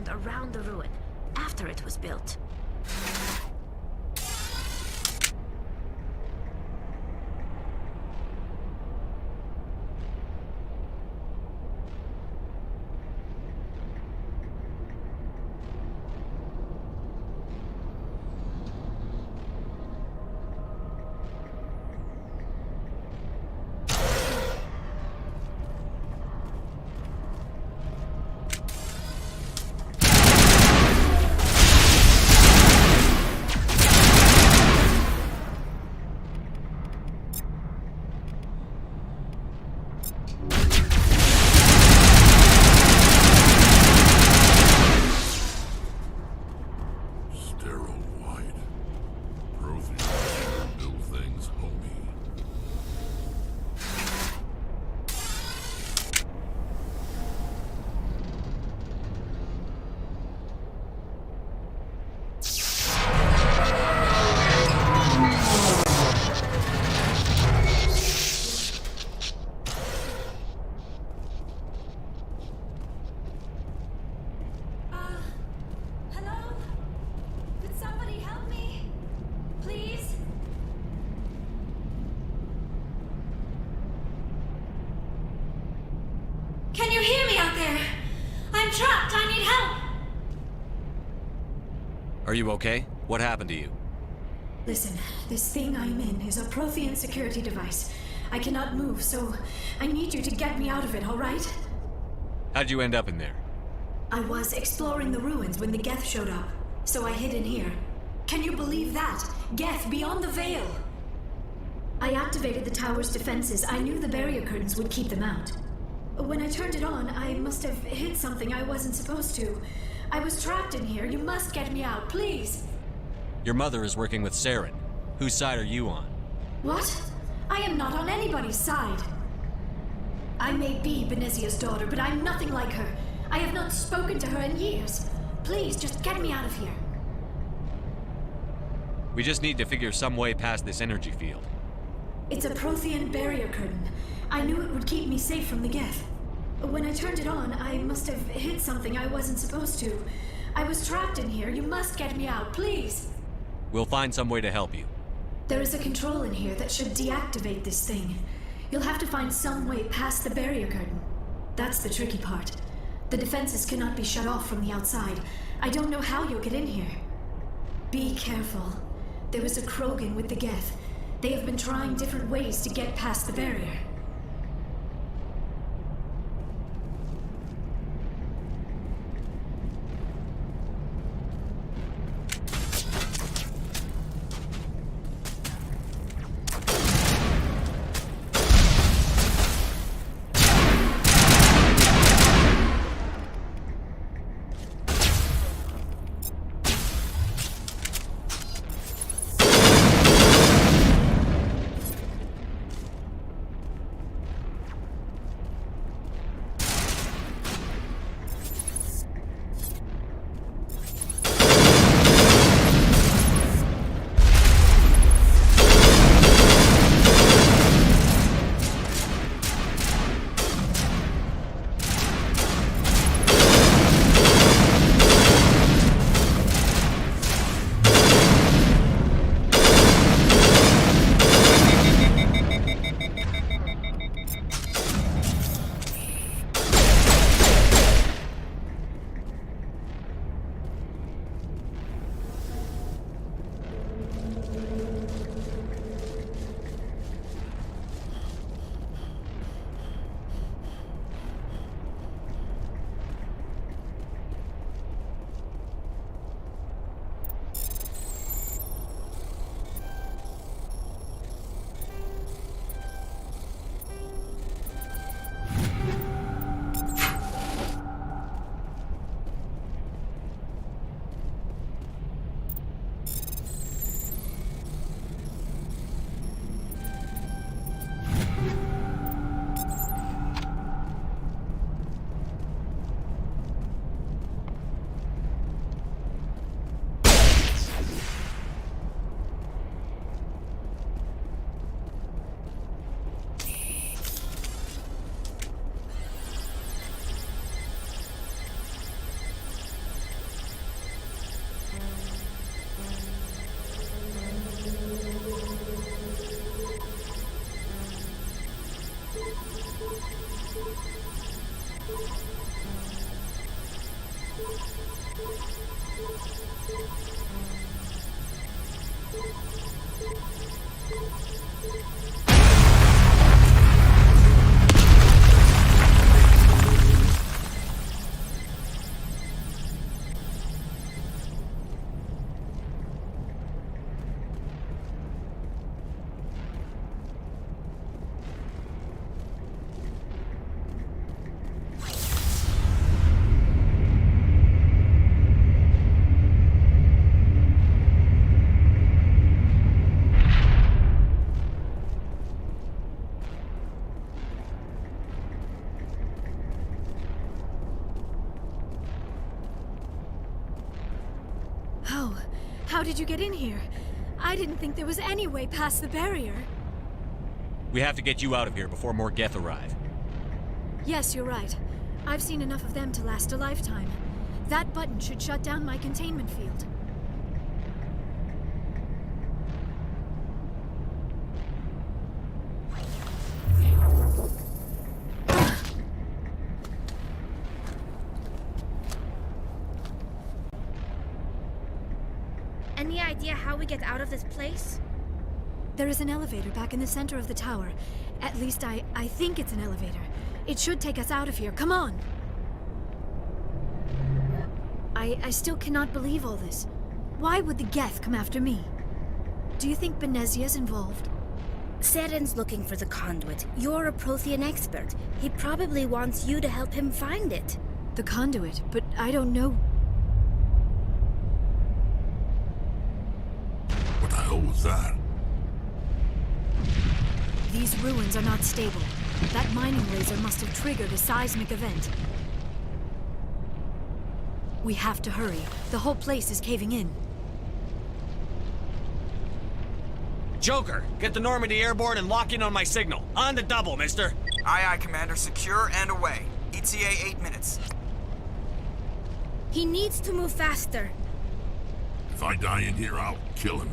found around the ruin, after it was built. Hello? Could somebody help me? Please? Can you hear me out there? I'm trapped. I need help. Are you okay? What happened to you? Listen, this thing I'm in is a Prothean security device. I cannot move, so I need you to get me out of it, all right? How'd you end up in there? I was exploring the ruins when the Geth showed up, so I hid in here. Can you believe that? Geth beyond the veil! I activated the tower's defenses. I knew the barrier curtains would keep them out. When I turned it on, I must have hit something I wasn't supposed to. I was trapped in here. You must get me out, please! Your mother is working with Saren. Whose side are you on? What? I am not on anybody's side. I may be Benezia's daughter, but I'm nothing like her. I have not spoken to her in years. Please, just get me out of here. We just need to figure some way past this energy field. It's a Prothean barrier curtain. I knew it would keep me safe from the Geth. When I turned it on, I must have hit something I wasn't supposed to. I was trapped in here. You must get me out, please. We'll find some way to help you. There is a control in here that should deactivate this thing. You'll have to find some way past the barrier curtain. That's the tricky part. The defenses cannot be shut off from the outside. I don't know how you'll get in here. Be careful. There is a Krogan with the Geth. They have been trying different ways to get past the barrier. How did you get in here? I didn't think there was any way past the barrier. We have to get you out of here before more Geth arrive. Yes, you're right. I've seen enough of them to last a lifetime. That button should shut down my containment field. Any idea how we get out of this place? There is an elevator back in the center of the tower. At least I think it's an elevator. It should take us out of here. Come on! I still cannot believe all this. Why would the Geth come after me? Do you think Benezia's involved? Seren's looking for the conduit. You're a Prothean expert. He probably wants you to help him find it. The conduit? But I don't know. What the hell was that? These ruins are not stable. That mining laser must have triggered a seismic event. We have to hurry. The whole place is caving in. Joker, get the Normandy airborne and lock in on my signal. On the double, mister. Aye, aye, Commander. Secure and away. ETA 8 minutes. He needs to move faster. If I die in here, I'll kill him.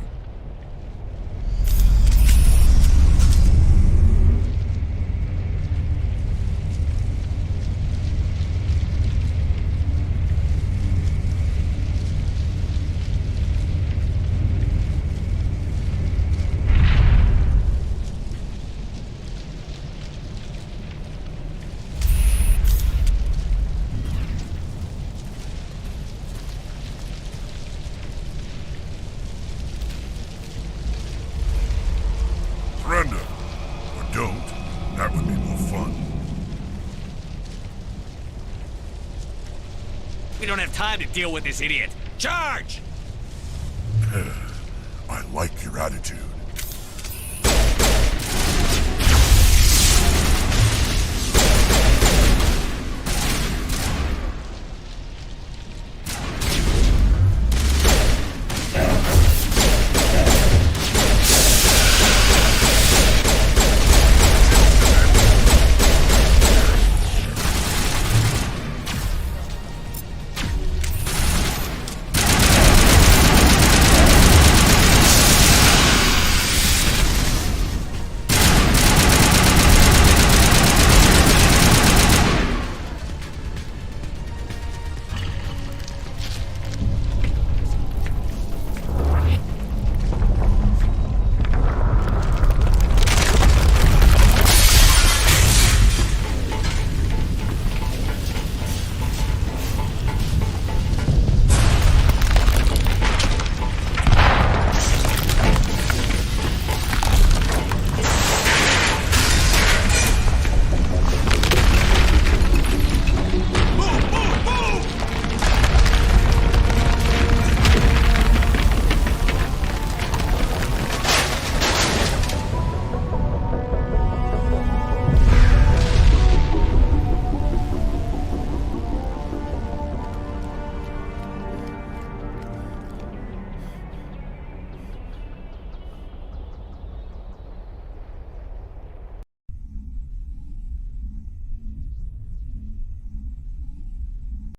Surrender. Or don't. That would be more fun. We don't have time to deal with this idiot. Charge! I like your attitude.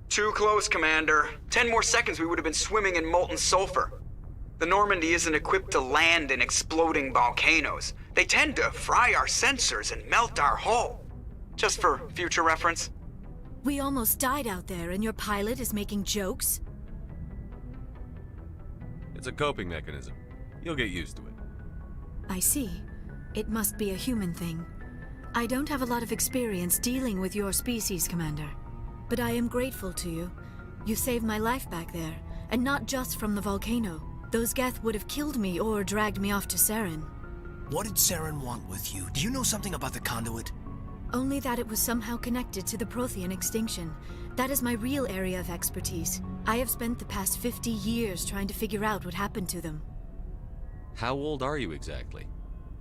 Too close, Commander. 10 more seconds we would have been swimming in molten sulfur. The Normandy isn't equipped to land in exploding volcanoes. They tend to fry our sensors and melt our hull. Just for future reference. We almost died out there, and your pilot is making jokes? It's a coping mechanism. You'll get used to it. I see. It must be a human thing. I don't have a lot of experience dealing with your species, Commander. But I am grateful to you. You saved my life back there, and not just from the volcano. Those Geth would have killed me or dragged me off to Saren. What did Saren want with you? Do you know something about the conduit? Only that it was somehow connected to the Prothean extinction. That is my real area of expertise. I have spent the past 50 years trying to figure out what happened to them. How old are you exactly?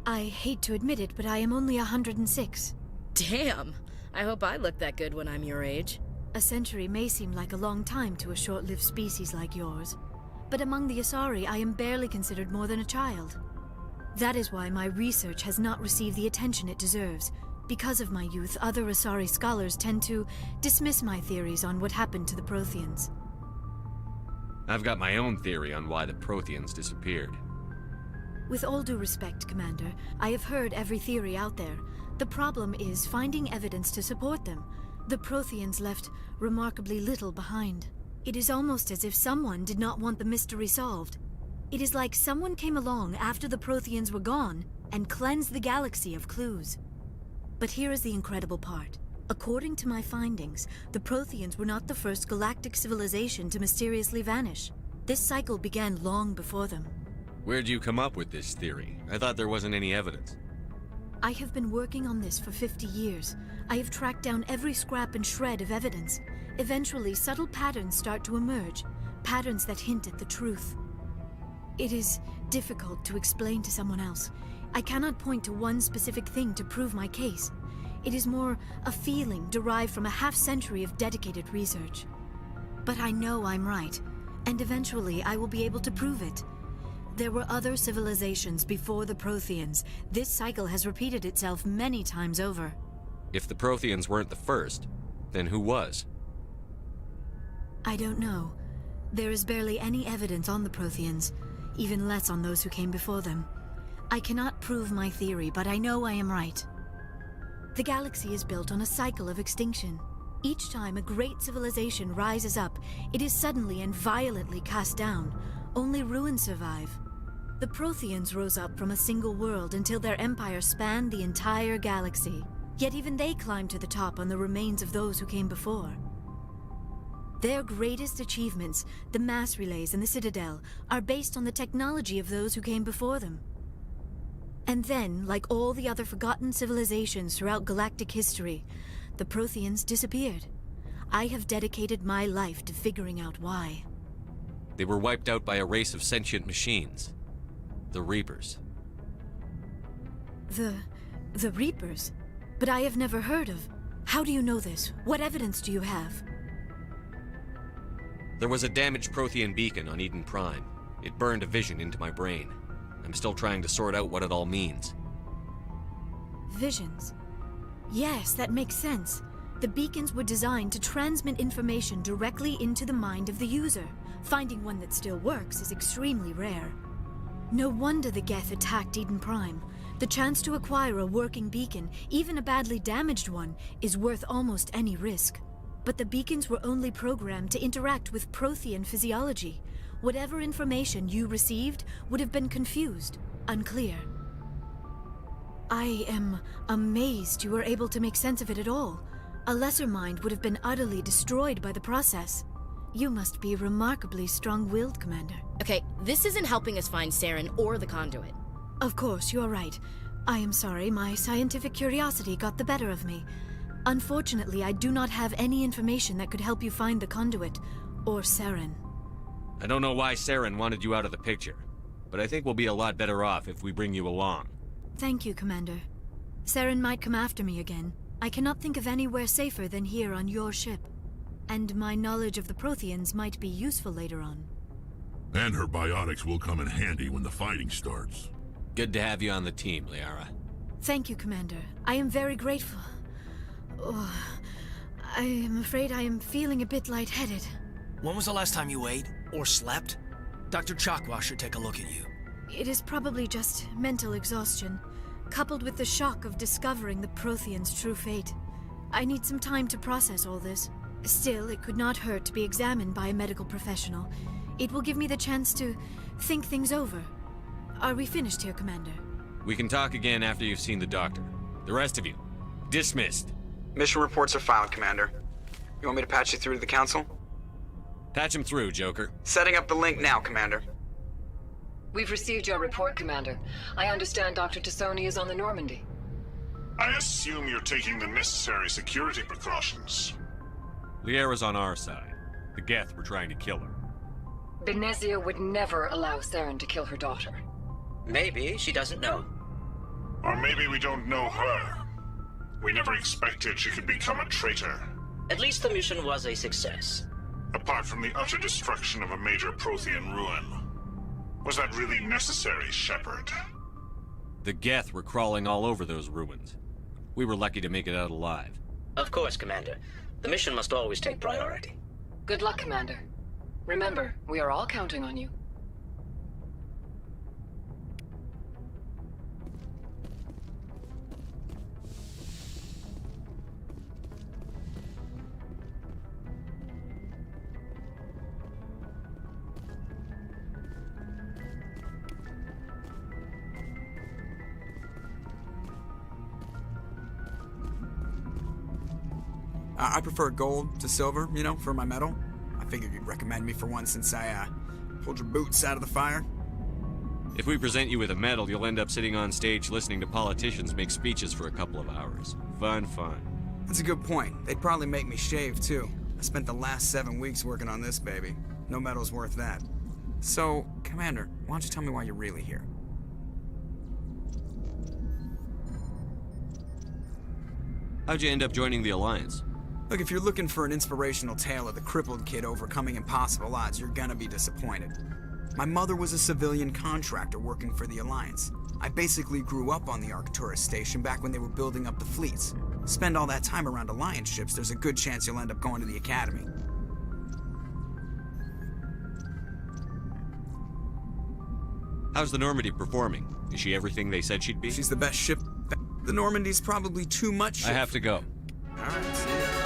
I hate to admit it, but I am only 106. Damn! I hope I look that good when I'm your age. A century may seem like a long time to a short-lived species like yours. But among the Asari, I am barely considered more than a child. That is why my research has not received the attention it deserves. Because of my youth, other Asari scholars tend to dismiss my theories on what happened to the Protheans. I've got my own theory on why the Protheans disappeared. With all due respect, Commander, I have heard every theory out there. The problem is finding evidence to support them. The Protheans left remarkably little behind. It is almost as if someone did not want the mystery solved. It is like someone came along after the Protheans were gone and cleansed the galaxy of clues. But here is the incredible part. According to my findings, the Protheans were not the first galactic civilization to mysteriously vanish. This cycle began long before them. Where'd you come up with this theory? I thought there wasn't any evidence. I have been working on this for 50 years. I have tracked down every scrap and shred of evidence. Eventually, subtle patterns start to emerge, patterns that hint at the truth. It is difficult to explain to someone else. I cannot point to one specific thing to prove my case. It is more a feeling derived from a half-century of dedicated research. But I know I'm right, and eventually I will be able to prove it. There were other civilizations before the Protheans. This cycle has repeated itself many times over. If the Protheans weren't the first, then who was? I don't know. There is barely any evidence on the Protheans, even less on those who came before them. I cannot prove my theory, but I know I am right. The galaxy is built on a cycle of extinction. Each time a great civilization rises up, it is suddenly and violently cast down. Only ruins survive. The Protheans rose up from a single world until their empire spanned the entire galaxy. Yet even they climbed to the top on the remains of those who came before. Their greatest achievements, the mass relays and the Citadel, are based on the technology of those who came before them. And then, like all the other forgotten civilizations throughout galactic history, the Protheans disappeared. I have dedicated my life to figuring out why. They were wiped out by a race of sentient machines. The Reapers. The Reapers? But I have never heard of. How do you know this? What evidence do you have? There was a damaged Prothean beacon on Eden Prime. It burned a vision into my brain. I'm still trying to sort out what it all means. Visions. Yes, that makes sense. The beacons were designed to transmit information directly into the mind of the user. Finding one that still works is extremely rare. No wonder the Geth attacked Eden Prime. The chance to acquire a working beacon, even a badly damaged one, is worth almost any risk. But the beacons were only programmed to interact with Prothean physiology. Whatever information you received would have been confused, unclear. I am amazed you were able to make sense of it at all. A lesser mind would have been utterly destroyed by the process. You must be remarkably strong-willed, Commander. Okay, this isn't helping us find Saren or the conduit. Of course, you are right. I am sorry, my scientific curiosity got the better of me. Unfortunately, I do not have any information that could help you find the conduit, or Saren. I don't know why Saren wanted you out of the picture, but I think we'll be a lot better off if we bring you along. Thank you, Commander. Saren might come after me again. I cannot think of anywhere safer than here on your ship. And my knowledge of the Protheans might be useful later on. And her biotics will come in handy when the fighting starts. Good to have you on the team, Liara. Thank you, Commander. I am very grateful. Oh, I am afraid I am feeling a bit lightheaded. When was the last time you ate? Or slept? Dr. Chakwa should take a look at you. It is probably just mental exhaustion, coupled with the shock of discovering the Protheans' true fate. I need some time to process all this. Still, it could not hurt to be examined by a medical professional. It will give me the chance to think things over. Are we finished here, Commander? We can talk again after you've seen the doctor. The rest of you, dismissed. Mission reports are filed, Commander. You want me to patch you through to the Council? Patch him through, Joker. Setting up the link now, Commander. We've received your report, Commander. I understand Dr. Tassoni is on the Normandy. I assume you're taking the necessary security precautions. Liara's on our side. The Geth were trying to kill her. Benezia would never allow Saren to kill her daughter. Maybe she doesn't know. Or maybe we don't know her. We never expected she could become a traitor. At least the mission was a success. Apart from the utter destruction of a major Prothean ruin. Was that really necessary, Shepard? The Geth were crawling all over those ruins. We were lucky to make it out alive. Of course, Commander. The mission must always take priority. Good luck, Commander. Remember, we are all counting on you. I prefer gold to silver, you know, for my medal. I figured you'd recommend me for one since I, pulled your boots out of the fire. If we present you with a medal, you'll end up sitting on stage listening to politicians make speeches for a couple of hours. Fun, fun. That's a good point. They'd probably make me shave, too. I spent the last 7 weeks working on this baby. No medal's worth that. So, Commander, why don't you tell me why you're really here? How'd you end up joining the Alliance? Look, if you're looking for an inspirational tale of the crippled kid overcoming impossible odds, you're gonna be disappointed. My mother was a civilian contractor working for the Alliance. I basically grew up on the Arcturus station back when they were building up the fleets. Spend all that time around Alliance ships, there's a good chance you'll end up going to the Academy. How's the Normandy performing? Is she everything they said she'd be? She's the best ship. The Normandy's probably too much ship. I have to go. All right, see ya.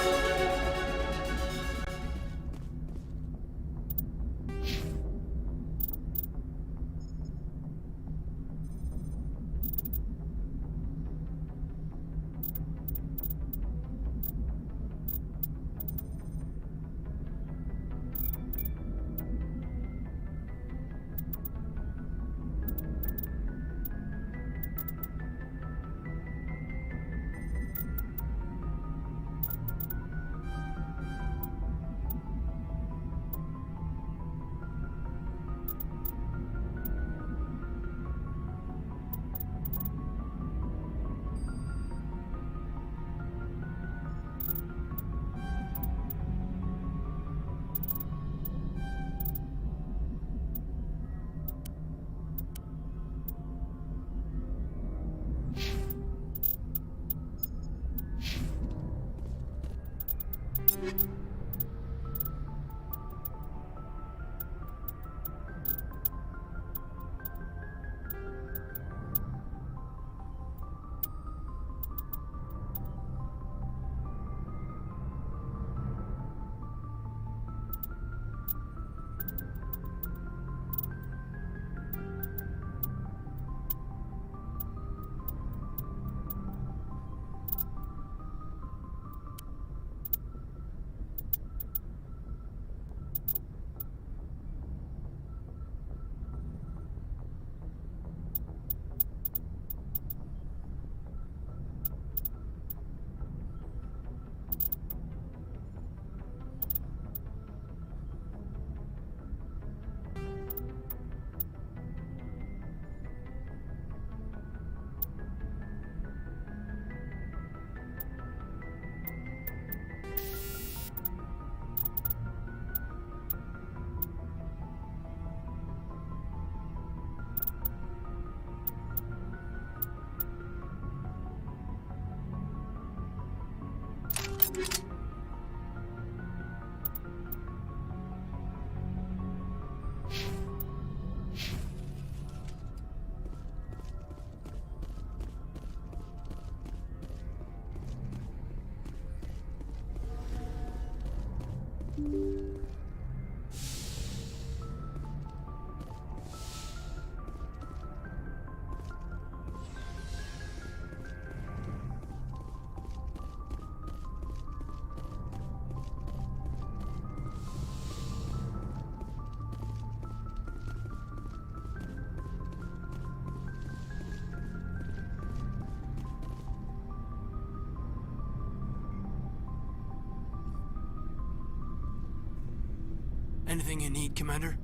Anything you need, Commander?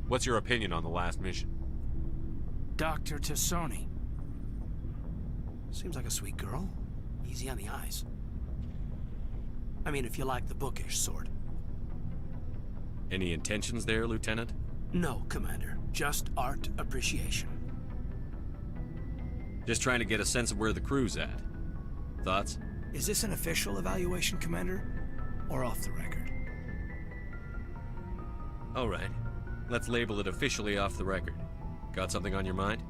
What's your opinion on the last mission? Dr. Tassoni. Seems like a sweet girl. Easy on the eyes. I mean, if you like the bookish sort. Any intentions there, Lieutenant? No, Commander. Just art appreciation. Just trying to get a sense of where the crew's at. Thoughts? Is this an official evaluation, Commander? Or off the record? All right. Let's label it officially off the record. Got something on your mind?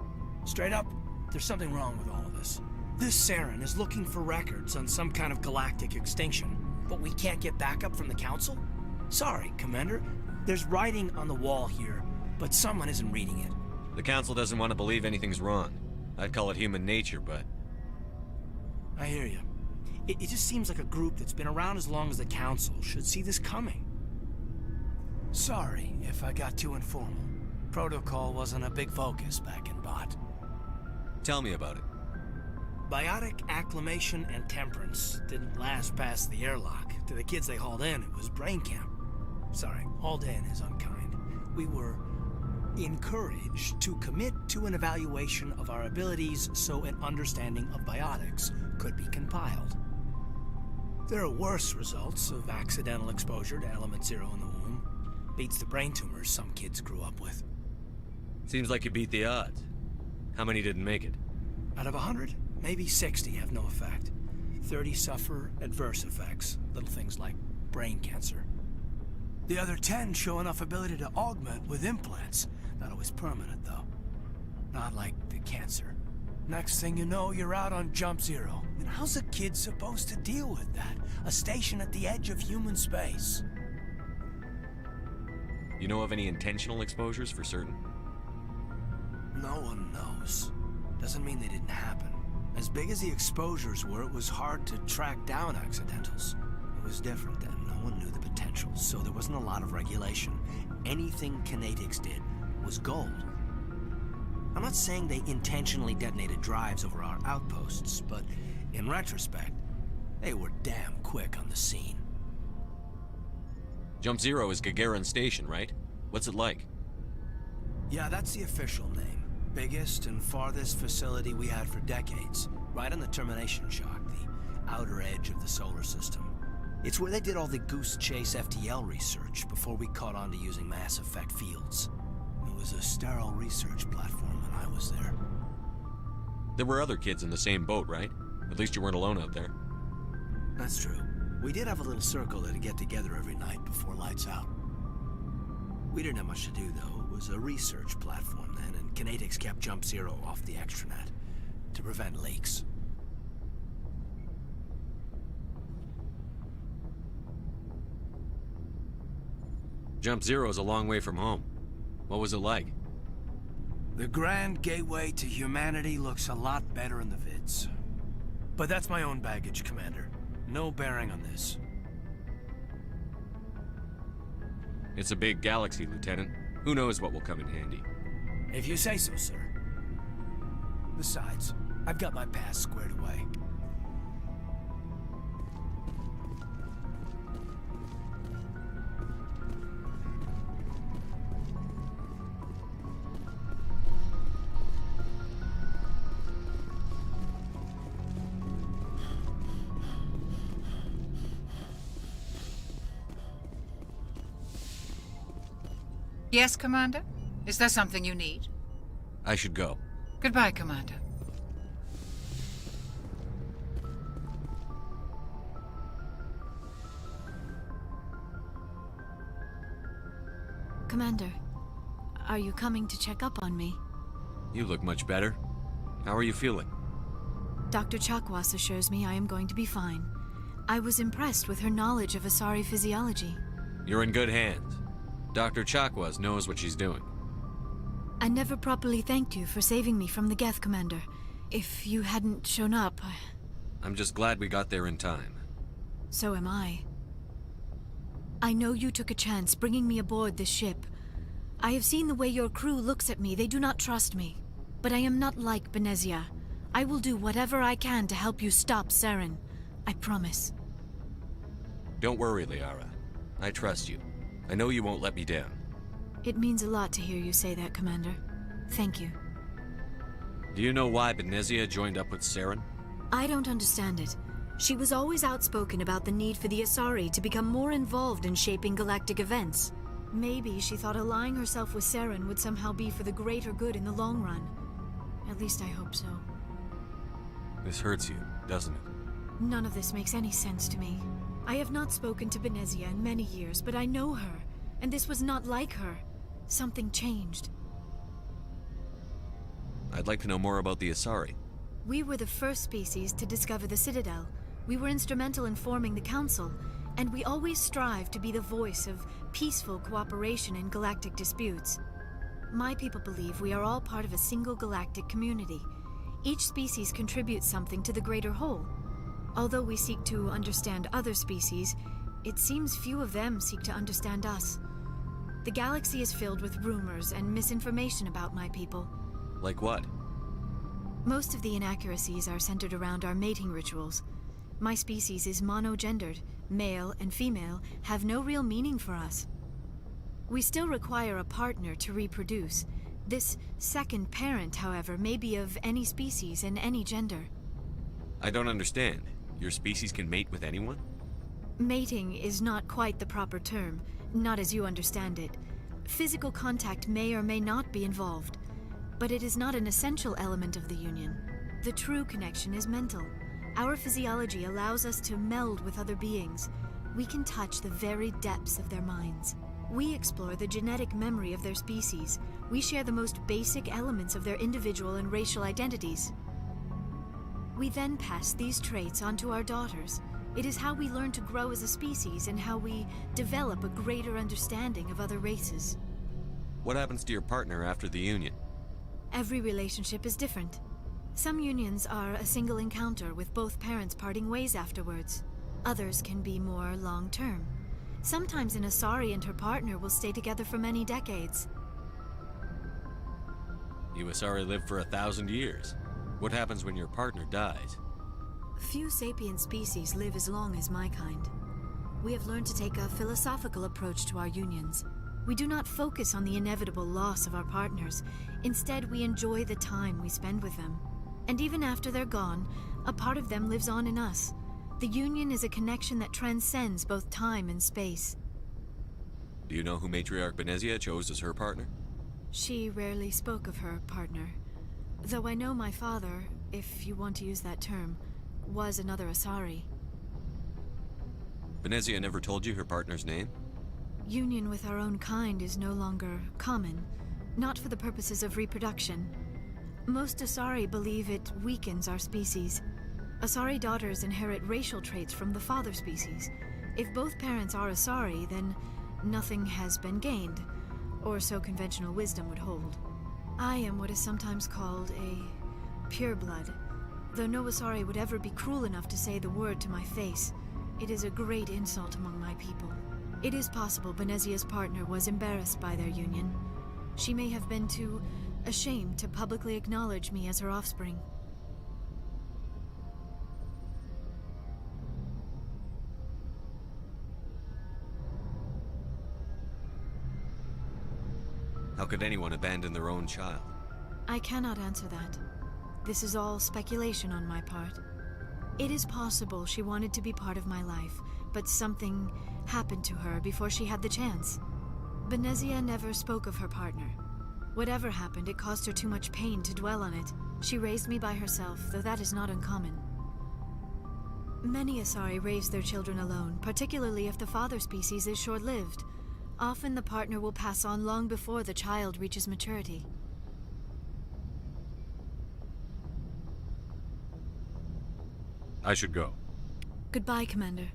Straight up, there's something wrong with all of this. This Saren is looking for records on some kind of galactic extinction, but we can't get backup from the Council? Sorry, Commander. There's writing on the wall here, but someone isn't reading it. The Council doesn't want to believe anything's wrong. I'd call it human nature, but... I hear you. It just seems like a group that's been around as long as the Council should see this coming. Sorry if I got too informal. Protocol wasn't a big focus back in Bot. Tell me about it. Biotic acclimation and temperance didn't last past the airlock. To the kids they hauled in, it was brain camp. Sorry, hauled in is unkind. We were encouraged to commit to an evaluation of our abilities so an understanding of biotics could be compiled. There are worse results of accidental exposure to element 0 in the womb. Beats the brain tumors some kids grew up with. Seems like you beat the odds. How many didn't make it? Out of 100, maybe 60 have no effect. 30 suffer adverse effects, little things like brain cancer. The other 10 show enough ability to augment with implants. Not always permanent, though. Not like the cancer. Next thing you know, you're out on Jump Zero. And how's a kid supposed to deal with that? A station at the edge of human space. You know of any intentional exposures for certain? No one knows. Doesn't mean they didn't happen. As big as the exposures were, it was hard to track down accidentals. It was different then. No one knew the potential, so there wasn't a lot of regulation. Anything Kinetics did was gold. I'm not saying they intentionally detonated drives over our outposts, but in retrospect, they were damn quick on the scene. Jump Zero is Gagarin Station, right? What's it like? Yeah, that's the official name. Biggest and farthest facility we had for decades. Right on the termination shock, the outer edge of the solar system. It's where they did all the Goose Chase FTL research before we caught on to using mass effect fields. It was a sterile research platform when I was there. There were other kids in the same boat, right? At least you weren't alone out there. That's true. We did have a little circle that'd get together every night before lights out. We didn't have much to do, though. It was a research platform then, and Kinetics kept Jump Zero off the extranet to prevent leaks. Jump Zero is a long way from home. What was it like? The grand gateway to humanity looks a lot better in the vids. But that's my own baggage, Commander. No bearing on this. It's a big galaxy, Lieutenant. Who knows what will come in handy? If you say so, sir. Besides, I've got my past squared away. Yes, Commander? Is there something you need? I should go. Goodbye, Commander. Commander, are you coming to check up on me? You look much better. How are you feeling? Dr. Chakwas assures me I am going to be fine. I was impressed with her knowledge of Asari physiology. You're in good hands. Dr. Chakwas knows what she's doing. I never properly thanked you for saving me from the Geth, Commander. If you hadn't shown up, I'm just glad we got there in time. So am I. I know you took a chance bringing me aboard this ship. I have seen the way your crew looks at me. They do not trust me. But I am not like Benezia. I will do whatever I can to help you stop Saren. I promise. Don't worry, Liara. I trust you. I know you won't let me down. It means a lot to hear you say that, Commander. Thank you. Do you know why Benezia joined up with Saren? I don't understand it. She was always outspoken about the need for the Asari to become more involved in shaping galactic events. Maybe she thought allying herself with Saren would somehow be for the greater good in the long run. At least I hope so. This hurts you, doesn't it? None of this makes any sense to me. I have not spoken to Benezia in many years, but I know her, and this was not like her. Something changed. I'd like to know more about the Asari. We were the first species to discover the Citadel. We were instrumental in forming the Council, and we always strive to be the voice of peaceful cooperation in galactic disputes. My people believe we are all part of a single galactic community. Each species contributes something to the greater whole. Although we seek to understand other species, it seems few of them seek to understand us. The galaxy is filled with rumors and misinformation about my people. Like what? Most of the inaccuracies are centered around our mating rituals. My species is monogendered. Male and female have no real meaning for us. We still require a partner to reproduce. This second parent, however, may be of any species and any gender. I don't understand. Your species can mate with anyone? Mating is not quite the proper term, not as you understand it. Physical contact may or may not be involved, but it is not an essential element of the union. The true connection is mental. Our physiology allows us to meld with other beings. We can touch the very depths of their minds. We explore the genetic memory of their species. We share the most basic elements of their individual and racial identities. We then pass these traits on to our daughters. It is how we learn to grow as a species and how we develop a greater understanding of other races. What happens to your partner after the union? Every relationship is different. Some unions are a single encounter with both parents parting ways afterwards. Others can be more long-term. Sometimes an Asari and her partner will stay together for many decades. You Asari live for 1,000 years. What happens when your partner dies? Few sapient species live as long as my kind. We have learned to take a philosophical approach to our unions. We do not focus on the inevitable loss of our partners. Instead, we enjoy the time we spend with them. And even after they're gone, a part of them lives on in us. The union is a connection that transcends both time and space. Do you know who Matriarch Benezia chose as her partner? She rarely spoke of her partner. Though I know my father, if you want to use that term, was another Asari. Benezia never told you her partner's name? Union with our own kind is no longer common, not for the purposes of reproduction. Most Asari believe it weakens our species. Asari daughters inherit racial traits from the father species. If both parents are Asari, then nothing has been gained, or so conventional wisdom would hold. I am what is sometimes called a pureblood, though no Asari would ever be cruel enough to say the word to my face. It is a great insult among my people. It is possible Benezia's partner was embarrassed by their union. She may have been too ashamed to publicly acknowledge me as her offspring. How could anyone abandon their own child? I cannot answer that. This is all speculation on my part. It is possible she wanted to be part of my life, but something happened to her before she had the chance. Benezia never spoke of her partner. Whatever happened, it caused her too much pain to dwell on it. She raised me by herself, though that is not uncommon. Many Asari raise their children alone, particularly if the father species is short-lived. Often the partner will pass on long before the child reaches maturity. I should go. Goodbye, Commander.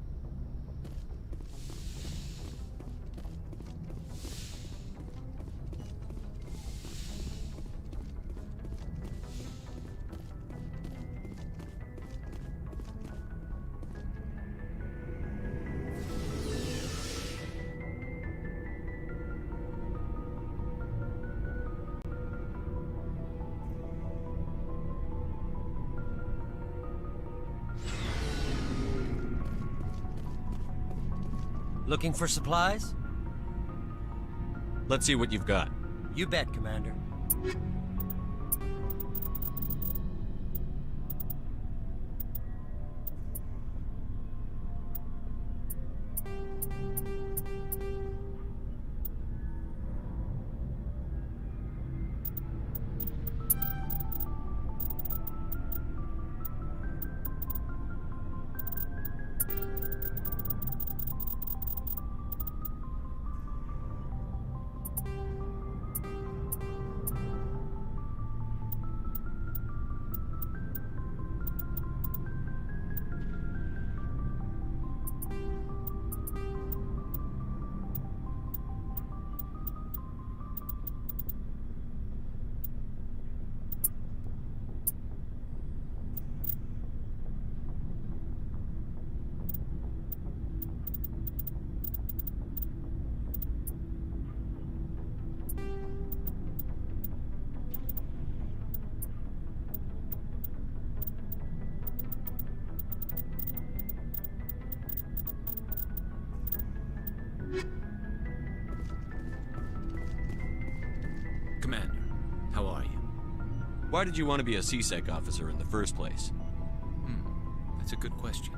Looking for supplies? Let's see what you've got. You bet, Commander. Why did you want to be a CSEC officer in the first place? That's a good question.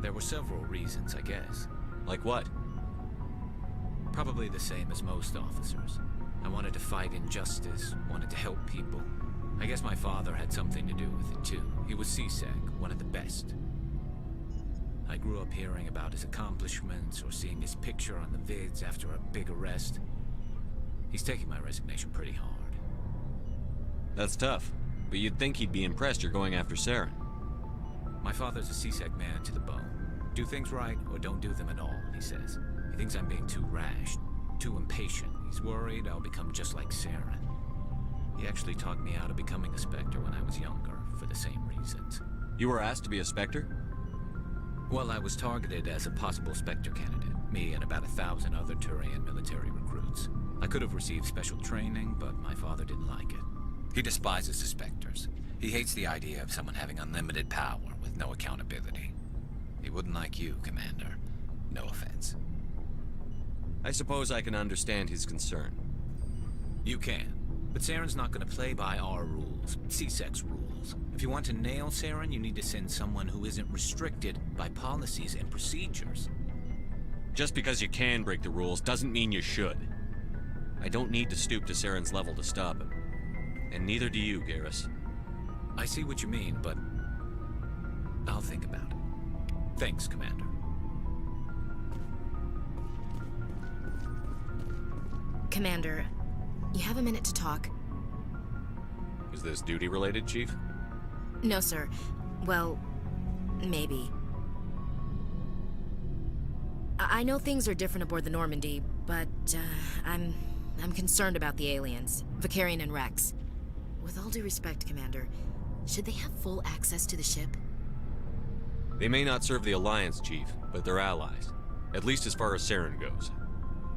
There were several reasons, I guess. Like what? Probably the same as most officers. I wanted to fight injustice, wanted to help people. I guess my father had something to do with it too. He was CSEC, one of the best. I grew up hearing about his accomplishments or seeing his picture on the vids after a big arrest. He's taking my resignation pretty hard. That's tough, but you'd think he'd be impressed you're going after Saren. My father's a CSEC man to the bone. Do things right or don't do them at all, he says. He thinks I'm being too rash, too impatient. He's worried I'll become just like Saren. He actually talked me out of becoming a Spectre when I was younger, for the same reasons. You were asked to be a Spectre? Well, I was targeted as a possible Spectre candidate. Me and about 1,000 other Turian military recruits. I could have received special training, but my father didn't like it. He despises the Spectres. He hates the idea of someone having unlimited power with no accountability. He wouldn't like you, Commander. No offense. I suppose I can understand his concern. You can. But Saren's not going to play by our rules, CSEC's rules. If you want to nail Saren, you need to send someone who isn't restricted by policies and procedures. Just because you can break the rules doesn't mean you should. I don't need to stoop to Saren's level to stop him. And neither do you, Garrus. I see what you mean, but I'll think about it. Thanks, Commander. Commander, you have a minute to talk? Is this duty-related, Chief? No, sir. Well, maybe. I know things are different aboard the Normandy, but I'm concerned about the aliens, Vicarian and Rex. With all due respect, Commander, should they have full access to the ship? They may not serve the Alliance, Chief, but they're allies. At least as far as Saren goes.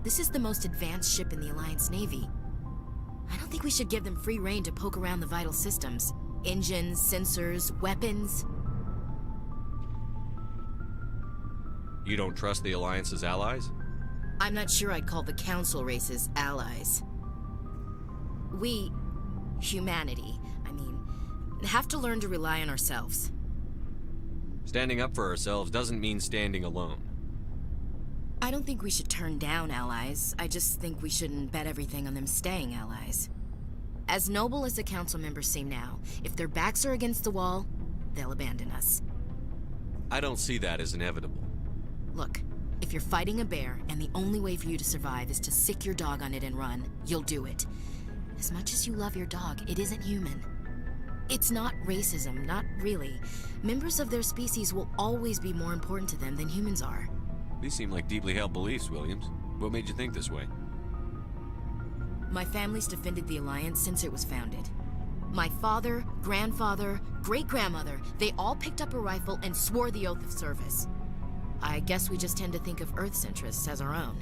This is the most advanced ship in the Alliance Navy. I don't think we should give them free rein to poke around the vital systems. Engines, sensors, weapons. You don't trust the Alliance's allies? I'm not sure I'd call the Council races allies. We, humanity, have to learn to rely on ourselves. Standing up for ourselves doesn't mean standing alone. I don't think we should turn down allies. I just think we shouldn't bet everything on them staying allies. As noble as the Council members seem now, if their backs are against the wall, they'll abandon us. I don't see that as inevitable. Look, if you're fighting a bear and the only way for you to survive is to sick your dog on it and run, you'll do it. As much as you love your dog, it isn't human. It's not racism, not really. Members of their species will always be more important to them than humans are. These seem like deeply held beliefs, Williams. What made you think this way? My family's defended the Alliance since it was founded. My father, grandfather, great-grandmother, they all picked up a rifle and swore the oath of service. I guess we just tend to think of Earth's interests as our own.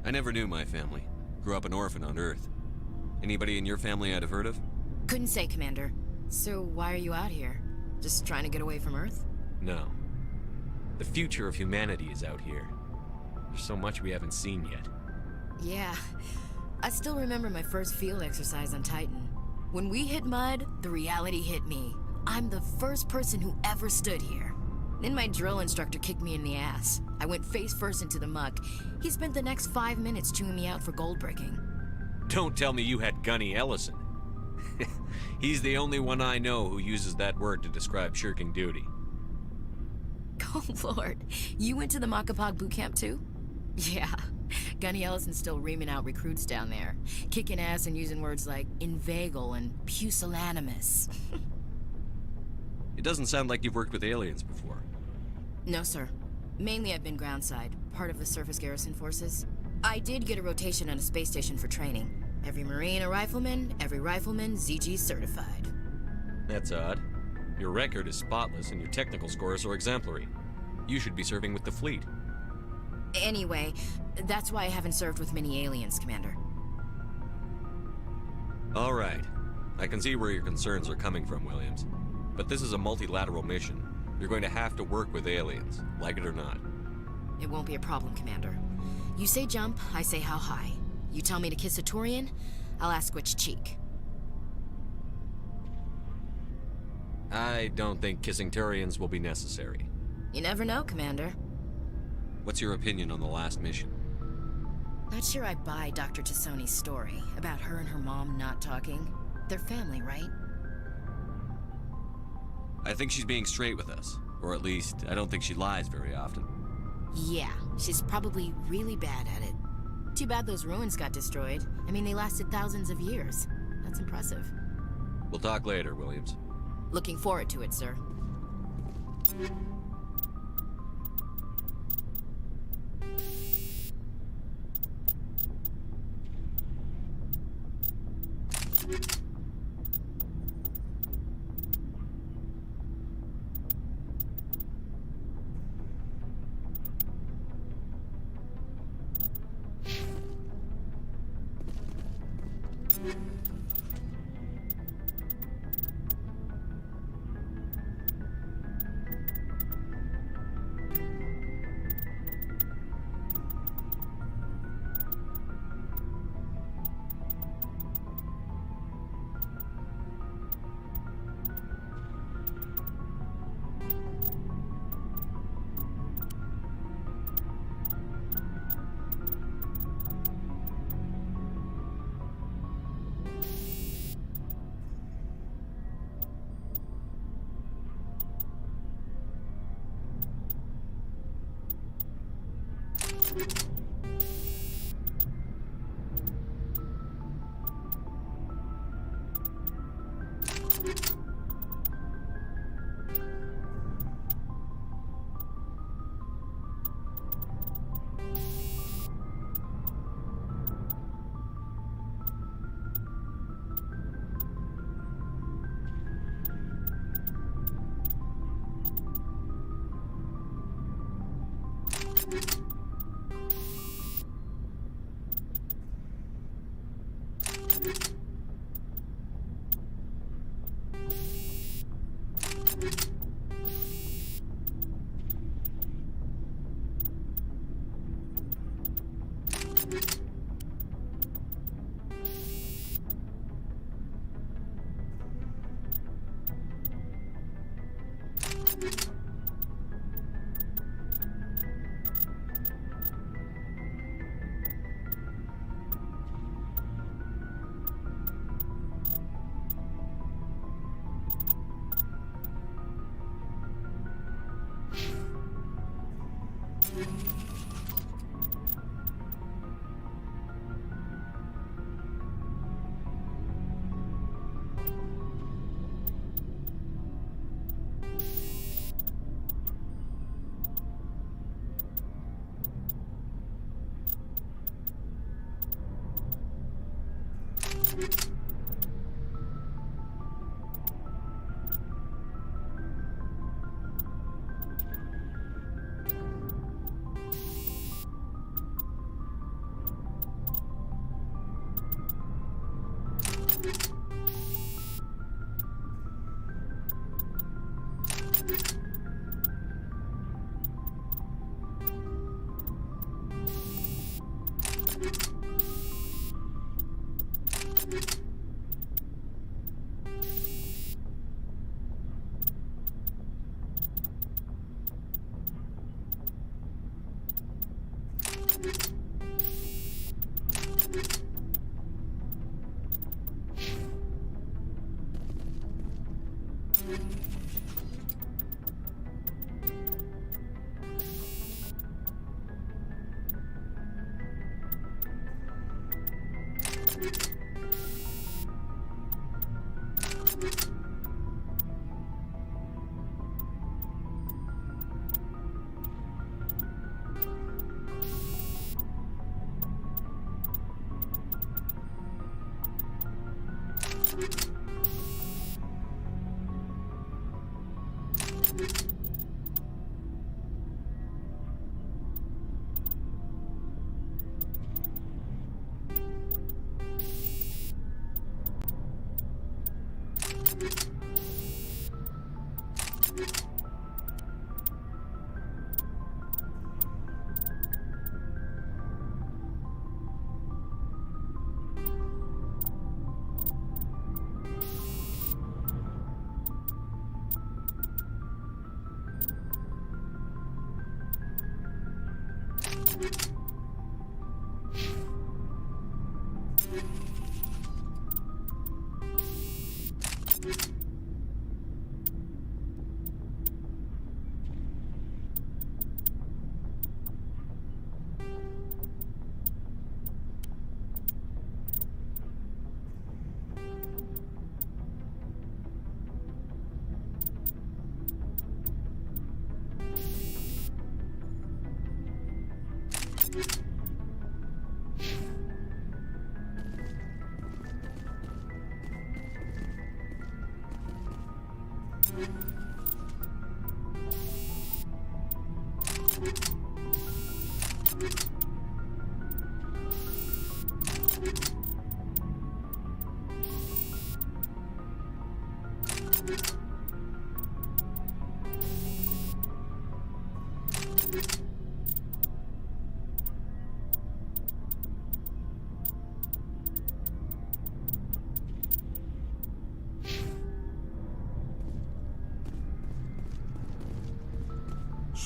I never knew my family. Grew up an orphan on Earth. Anybody in your family I'd have heard of? Couldn't say, Commander. So why are you out here? Just trying to get away from Earth? No. The future of humanity is out here. There's so much we haven't seen yet. Yeah. I still remember my first field exercise on Titan. When we hit mud, the reality hit me. I'm the first person who ever stood here. Then my drill instructor kicked me in the ass. I went face first into the muck. He spent the next 5 minutes chewing me out for gold breaking. Don't tell me you had Gunny Ellison. He's the only one I know who uses that word to describe shirking duty. Oh, Lord. You went to the Makapog boot camp, too? Yeah. Gunny Ellison's still reaming out recruits down there. Kicking ass and using words like inveigle and pusillanimous. It doesn't sound like you've worked with aliens before. No, sir. Mainly I've been groundside, part of the surface garrison forces. I did get a rotation on a space station for training. Every Marine a rifleman, every rifleman ZG certified. That's odd. Your record is spotless and your technical scores are exemplary. You should be serving with the fleet. Anyway, that's why I haven't served with many aliens, Commander. All right. I can see where your concerns are coming from, Williams. But this is a multilateral mission. You're going to have to work with aliens, like it or not. It won't be a problem, Commander. You say jump, I say how high. You tell me to kiss a Turian, I'll ask which cheek. I don't think kissing Turians will be necessary. You never know, Commander. What's your opinion on the last mission? Not sure I buy Dr. Tassoni's story about her and her mom not talking. They're family, right? I think she's being straight with us. Or at least, I don't think she lies very often. Yeah, she's probably really bad at it. Too bad those ruins got destroyed. I mean, they lasted thousands of years. That's impressive. We'll talk later, Williams. Looking forward to it, sir.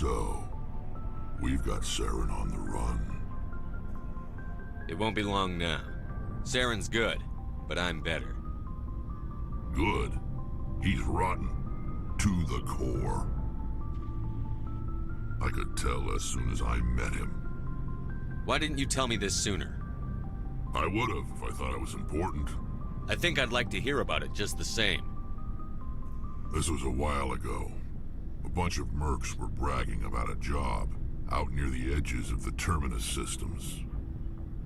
So, we've got Saren on the run. It won't be long now. Saren's good, but I'm better. Good? He's rotten. To the core. I could tell as soon as I met him. Why didn't you tell me this sooner? I would've if I thought it was important. I think I'd like to hear about it just the same. This was a while ago. A bunch of mercs were bragging about a job out near the edges of the Terminus systems.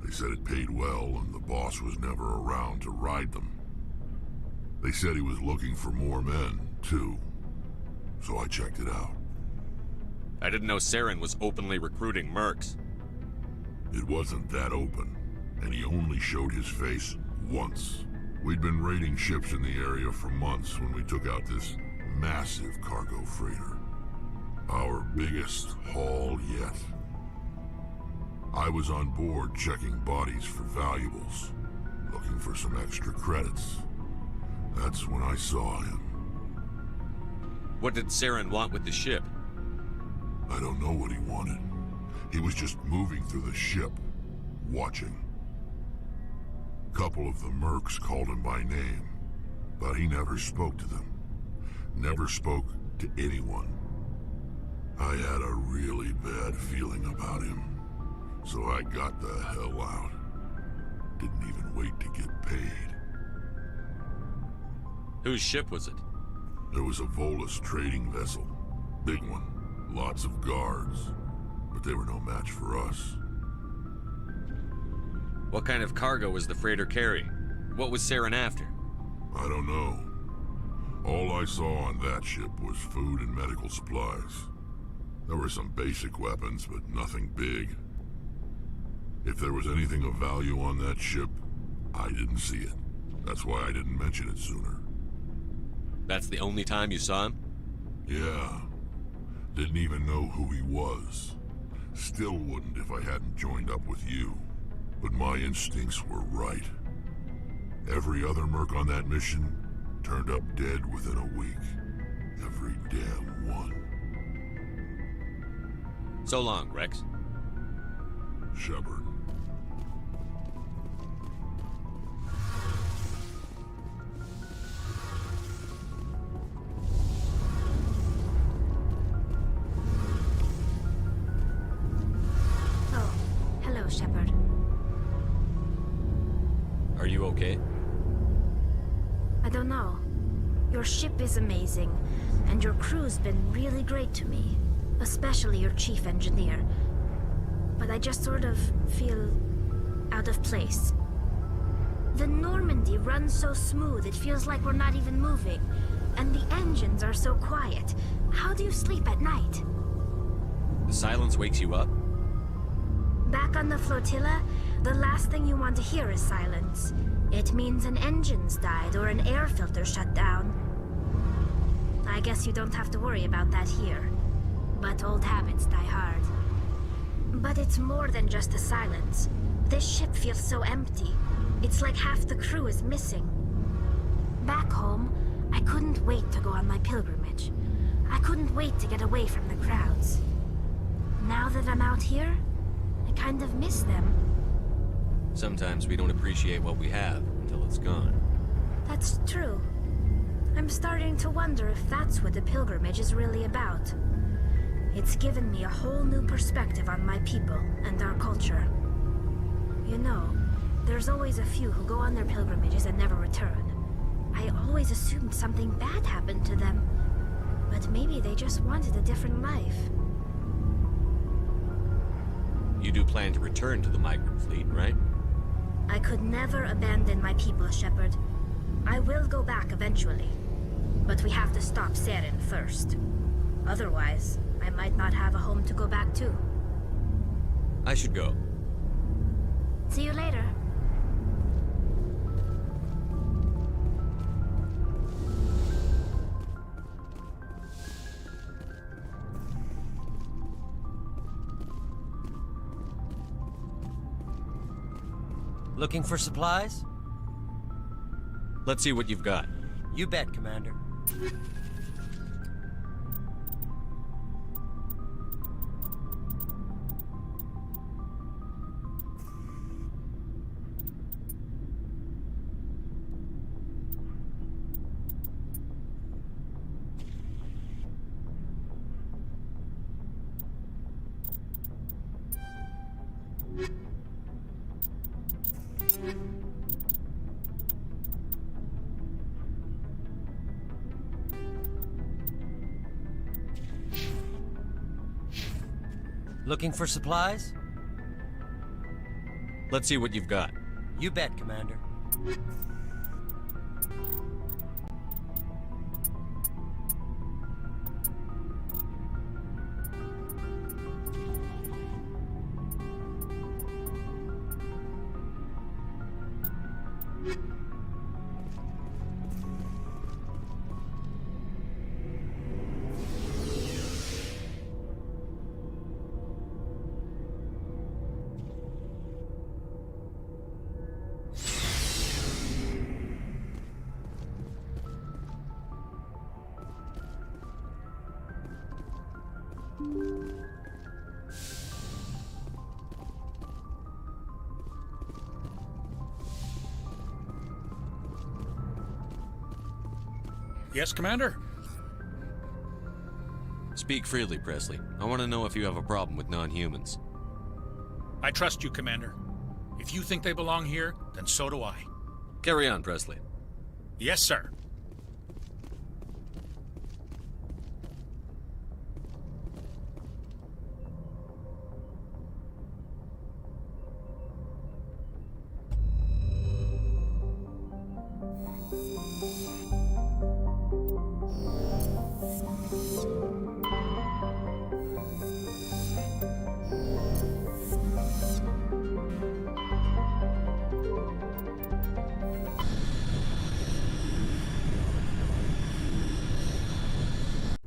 They said it paid well and the boss was never around to ride them. They said he was looking for more men, too. So I checked it out. I didn't know Saren was openly recruiting mercs. It wasn't that open, and he only showed his face once. We'd been raiding ships in the area for months when we took out this massive cargo freighter. Our biggest haul yet. I was on board checking bodies for valuables, looking for some extra credits. That's when I saw him. What did Saren want with the ship? I don't know what he wanted. He was just moving through the ship, watching. Couple of the mercs called him by name, but he never spoke to them. Never spoke to anyone. I had a really bad feeling about him, so I got the hell out. Didn't even wait to get paid. Whose ship was it? There was a Volus trading vessel. Big one. Lots of guards. But they were no match for us. What kind of cargo was the freighter carrying? What was Saren after? I don't know. All I saw on that ship was food and medical supplies. There were some basic weapons, but nothing big. If there was anything of value on that ship, I didn't see it. That's why I didn't mention it sooner. That's the only time you saw him? Yeah. Didn't even know who he was. Still wouldn't if I hadn't joined up with you. But my instincts were right. Every other merc on that mission turned up dead within a week. Every damn one. So long, Rex. Shepard. Oh, hello, Shepard. Are you okay? I don't know. Your ship is amazing, and your crew's been really great to me. Especially your chief engineer. But I just sort of feel out of place. The Normandy runs so smooth it feels like we're not even moving. And the engines are so quiet. How do you sleep at night? The silence wakes you up? Back on the flotilla, the last thing you want to hear is silence. It means an engine's died or an air filter shut down. I guess you don't have to worry about that here. But old habits die hard. But it's more than just the silence. This ship feels so empty. It's like half the crew is missing. Back home, I couldn't wait to go on my pilgrimage. I couldn't wait to get away from the crowds. Now that I'm out here, I kind of miss them. Sometimes we don't appreciate what we have until it's gone. That's true. I'm starting to wonder if that's what the pilgrimage is really about. It's given me a whole new perspective on my people and our culture. You know, there's always a few who go on their pilgrimages and never return. I always assumed something bad happened to them, but maybe they just wanted a different life. You do plan to return to the migrant fleet, right? I could never abandon my people, Shepard. I will go back eventually, but we have to stop Saren first. Otherwise, I might not have a home to go back to. I should go. See you later. Looking for supplies? Let's see what you've got. You bet, Commander. Looking for supplies? Let's see what you've got. You bet, Commander. Yes, Commander? Speak freely, Presley. I want to know if you have a problem with non-humans. I trust you, Commander. If you think they belong here, then so do I. Carry on, Presley. Yes, sir.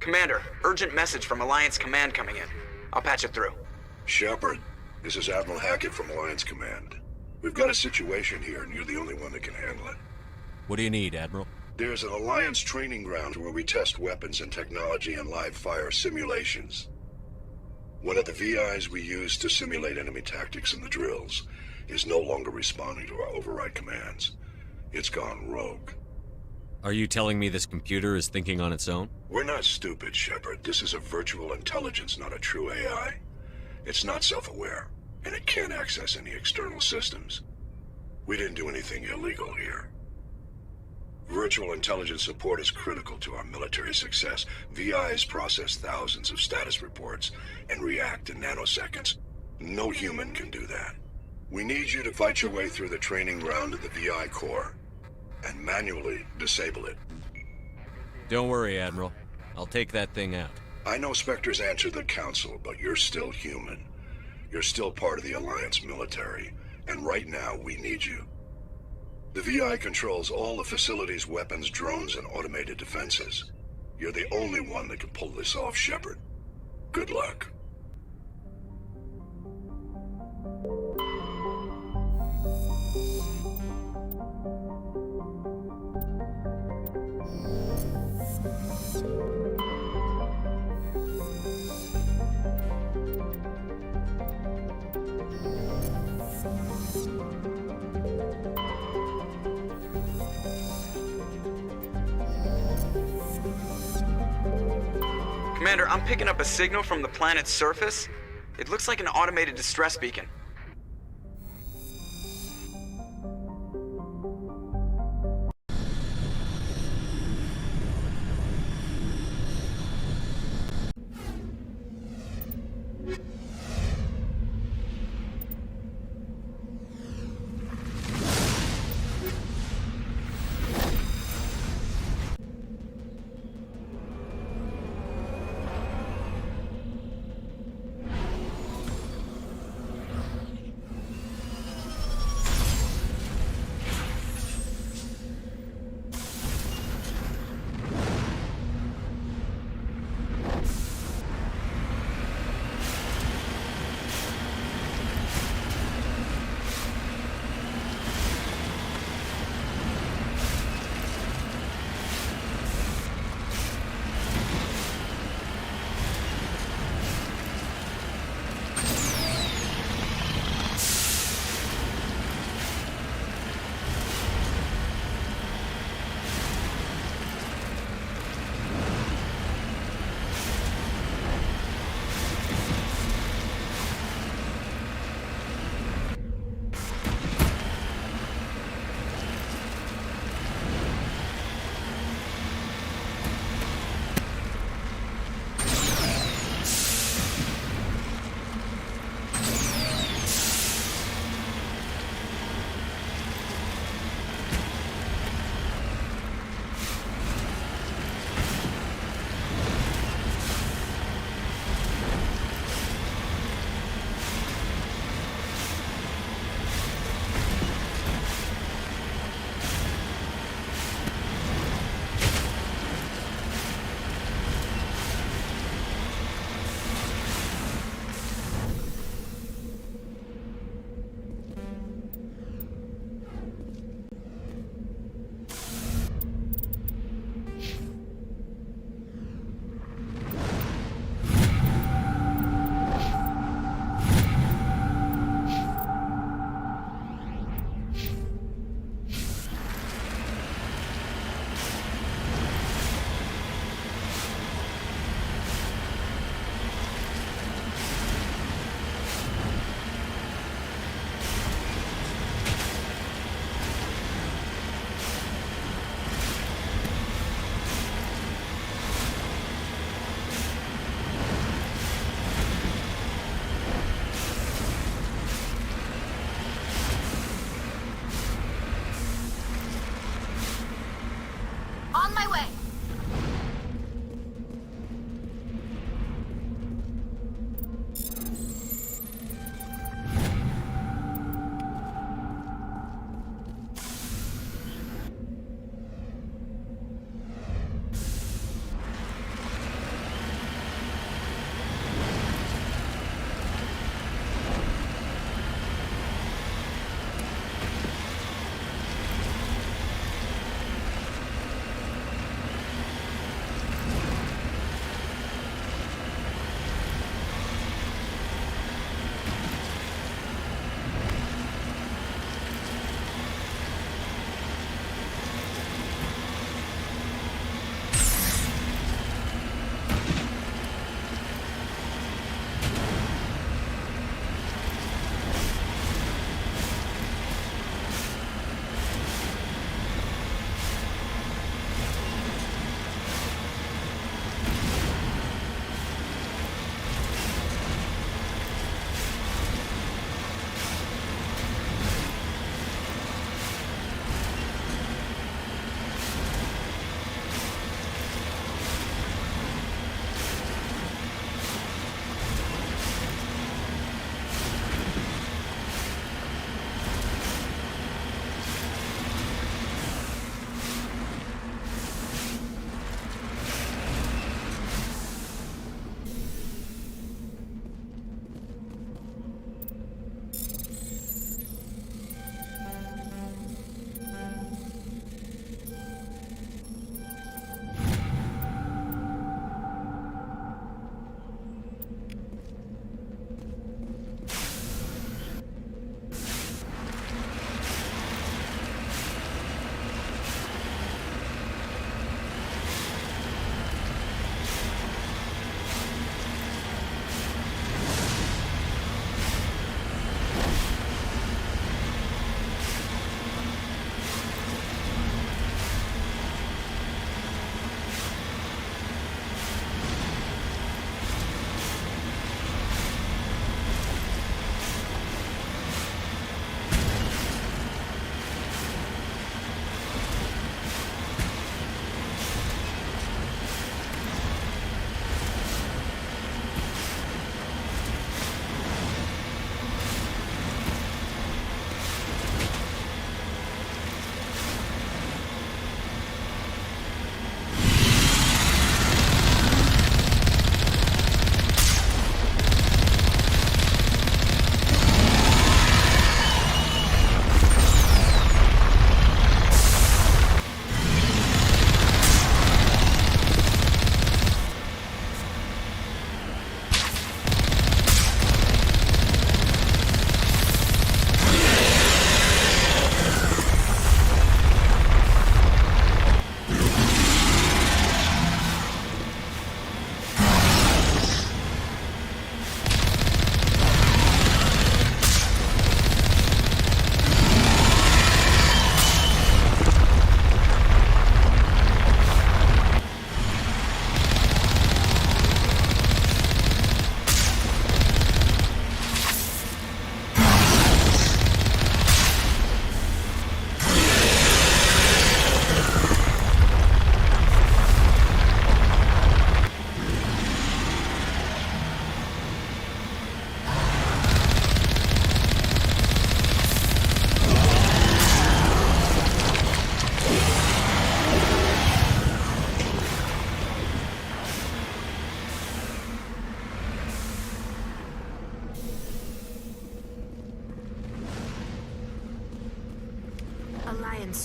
Commander, urgent message from Alliance Command coming in. I'll patch it through. Shepard, this is Admiral Hackett from Alliance Command. We've got a situation here, and you're the only one that can handle it. What do you need, Admiral? There's an Alliance training ground where we test weapons and technology in live fire simulations. One of the VIs we use to simulate enemy tactics in the drills is no longer responding to our override commands. It's gone rogue. Are you telling me this computer is thinking on its own? We're not stupid, Shepard. This is a virtual intelligence, not a true AI. It's not self-aware, and it can't access any external systems. We didn't do anything illegal here. Virtual intelligence support is critical to our military success. VIs process thousands of status reports and react in nanoseconds. No human can do that. We need you to fight your way through the training ground of the VI core and manually disable it. Don't worry, Admiral. I'll take that thing out. I know Spectres answered the Council, but you're still human. You're still part of the Alliance military, and right now we need you. The VI controls all the facility's weapons, drones, and automated defenses. You're the only one that can pull this off, Shepard. Good luck. Commander, I'm picking up a signal from the planet's surface. It looks like an automated distress beacon.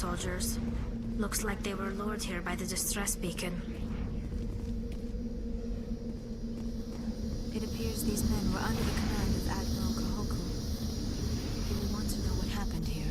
soldiers. Looks like they were lured here by the distress beacon. It appears these men were under the command of Admiral Kahoku. He will want to know what happened here.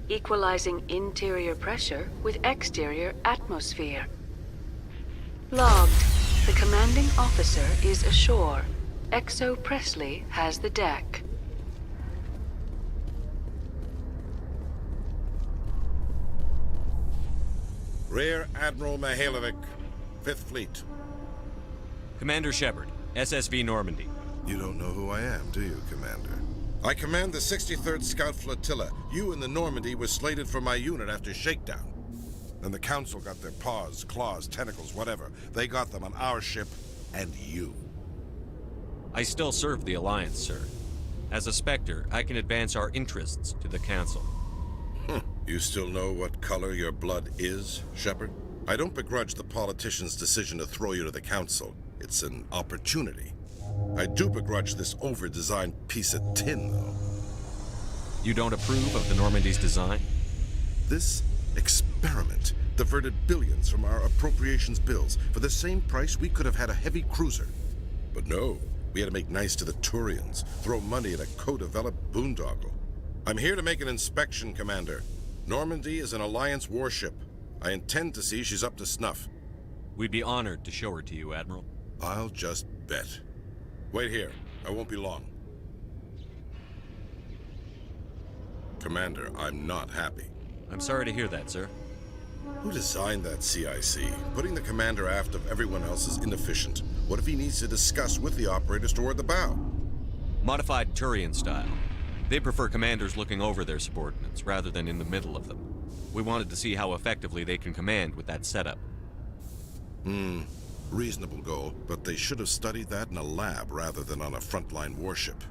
Equalizing interior pressure with exterior atmosphere. Logged. The commanding officer is ashore. Exo Presley has the deck. Rear Admiral Mihailovic, 5th Fleet. Commander Shepard, SSV Normandy. You don't know who I am, do you, Commander? I command the 63rd Scout Flotilla. You and the Normandy were slated for my unit after shakedown. And the Council got their paws, claws, tentacles, whatever. They got them on our ship, and you. I still serve the Alliance, sir. As a Spectre, I can advance our interests to the Council. You still know what color your blood is, Shepard? I don't begrudge the politician's decision to throw you to the Council. It's an opportunity. I do begrudge this over-designed piece of tin, though. You don't approve of the Normandy's design? This experiment diverted billions from our appropriations bills. For the same price, we could have had a heavy cruiser. But no, we had to make nice to the Turians, throw money at a co-developed boondoggle. I'm here to make an inspection, Commander. Normandy is an Alliance warship. I intend to see she's up to snuff. We'd be honored to show her to you, Admiral. I'll just bet. Wait here. I won't be long. Commander, I'm not happy. I'm sorry to hear that, sir. Who designed that CIC? Putting the commander aft of everyone else is inefficient. What if he needs to discuss with the operators toward the bow? Modified Turian style. They prefer commanders looking over their subordinates rather than in the middle of them. We wanted to see how effectively they can command with that setup. Reasonable goal, but they should have studied that in a lab rather than on a frontline warship.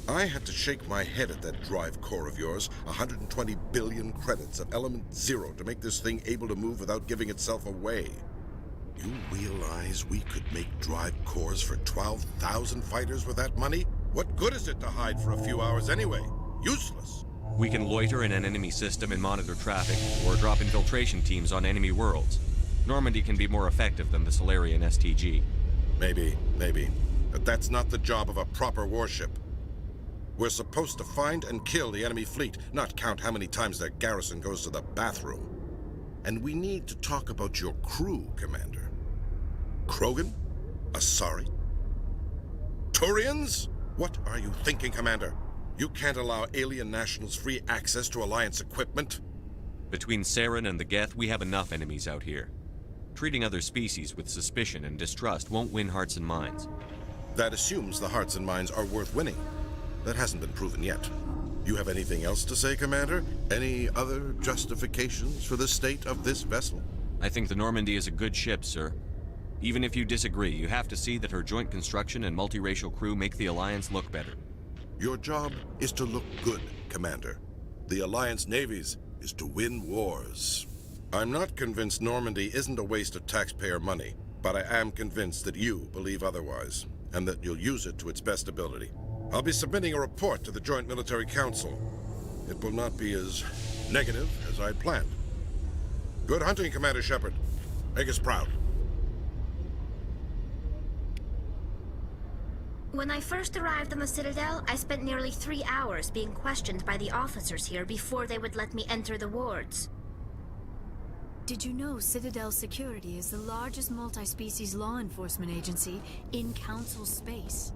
I had to shake my head at that drive core of yours. 120 billion credits of element 0 to make this thing able to move without giving itself away. You realize we could make drive cores for 12,000 fighters with that money? What good is it to hide for a few hours anyway? Useless. We can loiter in an enemy system and monitor traffic, or drop infiltration teams on enemy worlds. Normandy can be more effective than the Solarian STG. Maybe. But that's not the job of a proper warship. We're supposed to find and kill the enemy fleet, not count how many times their garrison goes to the bathroom. And we need to talk about your crew, Commander. Krogan? Asari? Turians? What are you thinking, Commander? You can't allow alien nationals free access to Alliance equipment? Between Saren and the Geth, we have enough enemies out here. Treating other species with suspicion and distrust won't win hearts and minds. That assumes the hearts and minds are worth winning. That hasn't been proven yet. You have anything else to say, Commander? Any other justifications for the state of this vessel? I think the Normandy is a good ship, sir. Even if you disagree, you have to see that her joint construction and multiracial crew make the Alliance look better. Your job is to look good, Commander. The Alliance navies is to win wars. I'm not convinced Normandy isn't a waste of taxpayer money, but I am convinced that you believe otherwise, and that you'll use it to its best ability. I'll be submitting a report to the Joint Military Council. It will not be as negative as I'd planned. Good hunting, Commander Shepard. Make us proud. When I first arrived on the Citadel, I spent nearly 3 hours being questioned by the officers here before they would let me enter the wards. Did you know Citadel Security is the largest multi-species law enforcement agency in Council space?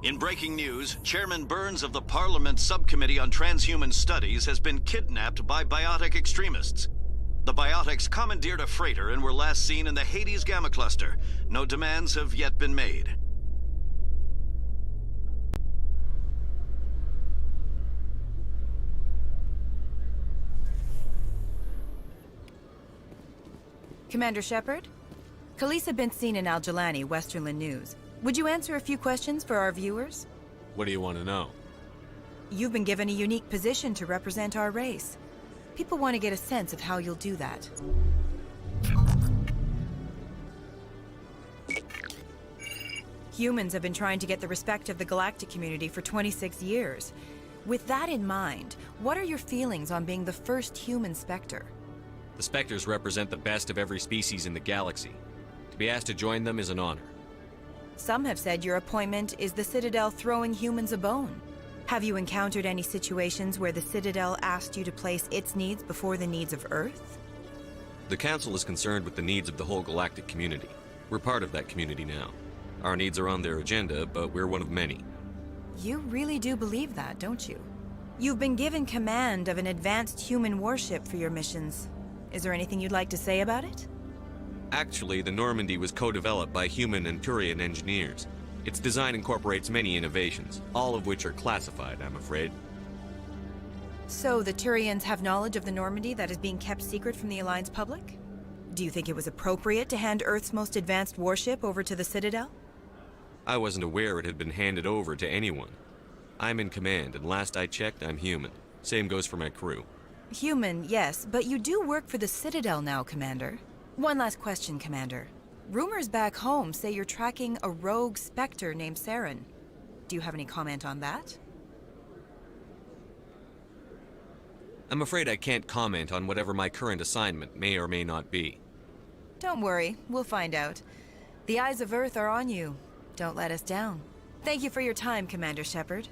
In breaking news, Chairman Burns of the Parliament Subcommittee on Transhuman Studies has been kidnapped by biotic extremists. The biotics commandeered a freighter and were last seen in the Hades Gamma Cluster. No demands have yet been made. Commander Shepard? Khaleesa been seen in Al-Jalani, Westerland News. Would you answer a few questions for our viewers? What do you want to know? You've been given a unique position to represent our race. People want to get a sense of how you'll do that. Humans have been trying to get the respect of the galactic community for 26 years. With that in mind, what are your feelings on being the first human Spectre? The Spectres represent the best of every species in the galaxy. To be asked to join them is an honor. Some have said your appointment is the Citadel throwing humans a bone. Have you encountered any situations where the Citadel asked you to place its needs before the needs of Earth? The Council is concerned with the needs of the whole galactic community. We're part of that community now. Our needs are on their agenda, but we're one of many. You really do believe that, don't you? You've been given command of an advanced human warship for your missions. Is there anything you'd like to say about it? Actually, the Normandy was co-developed by human and Turian engineers. Its design incorporates many innovations, all of which are classified, I'm afraid. So the Turians have knowledge of the Normandy that is being kept secret from the Alliance public? Do you think it was appropriate to hand Earth's most advanced warship over to the Citadel? I wasn't aware it had been handed over to anyone. I'm in command, and last I checked, I'm human. Same goes for my crew. Human, yes, but you do work for the Citadel now, Commander. One last question, Commander. Rumors back home say you're tracking a rogue Spectre named Saren. Do you have any comment on that? I'm afraid I can't comment on whatever my current assignment may or may not be. Don't worry, we'll find out. The eyes of Earth are on you. Don't let us down. Thank you for your time, Commander Shepard.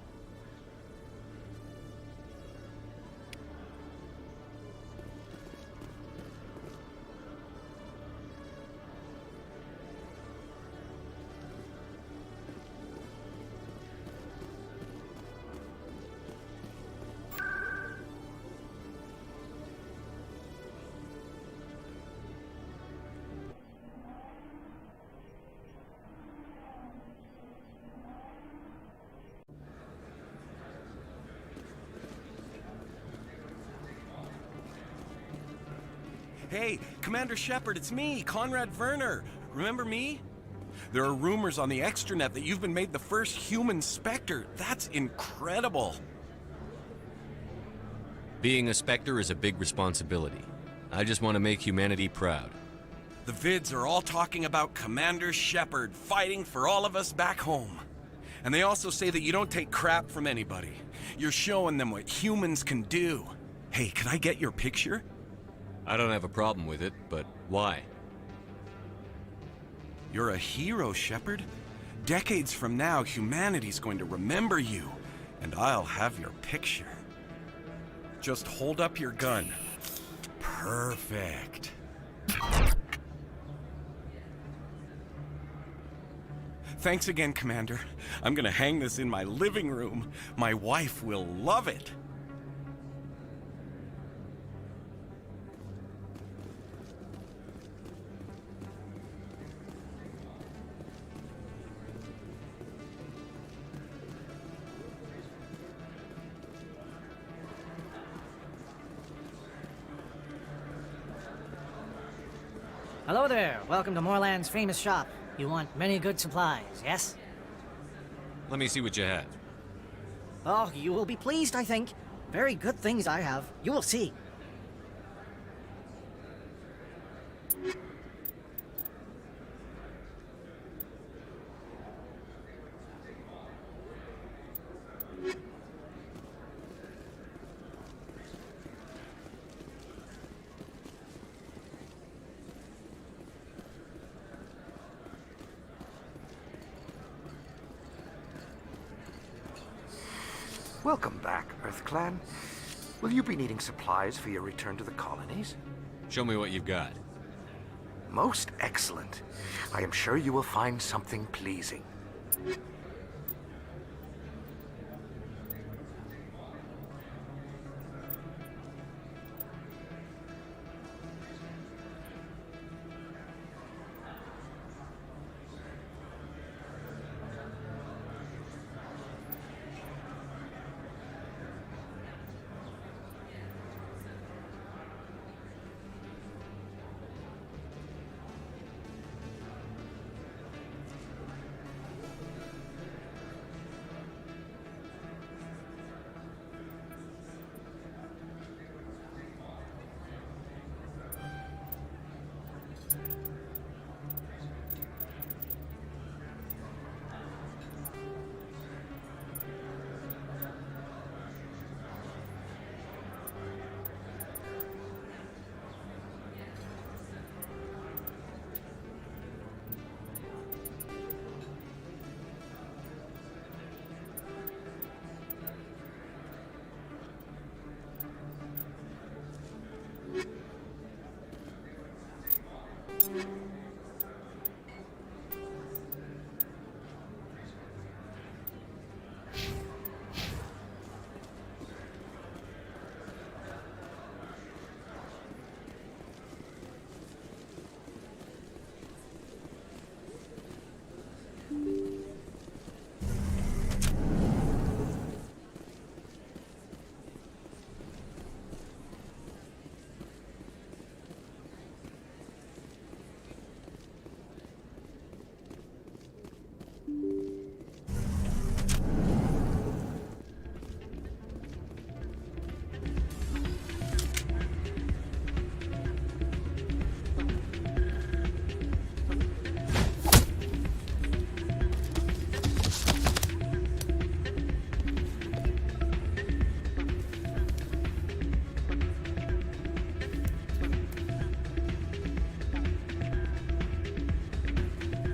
Hey, Commander Shepard, it's me, Conrad Werner. Remember me? There are rumors on the extranet that you've been made the first human Spectre. That's incredible. Being a Spectre is a big responsibility. I just want to make humanity proud. The vids are all talking about Commander Shepard fighting for all of us back home. And they also say that you don't take crap from anybody. You're showing them what humans can do. Hey, can I get your picture? I don't have a problem with it, but why? You're a hero, Shepard. Decades from now, humanity's going to remember you, and I'll have your picture. Just hold up your gun. Perfect. Thanks again, Commander. I'm gonna hang this in my living room. My wife will love it. Hello there. Welcome to Moorland's famous shop. You want many good supplies, yes? Let me see what you have. Oh, you will be pleased, I think. Very good things I have. You will see. Welcome back, EarthClan. Will you be needing supplies for your return to the colonies? Show me what you've got. Most excellent. I am sure you will find something pleasing.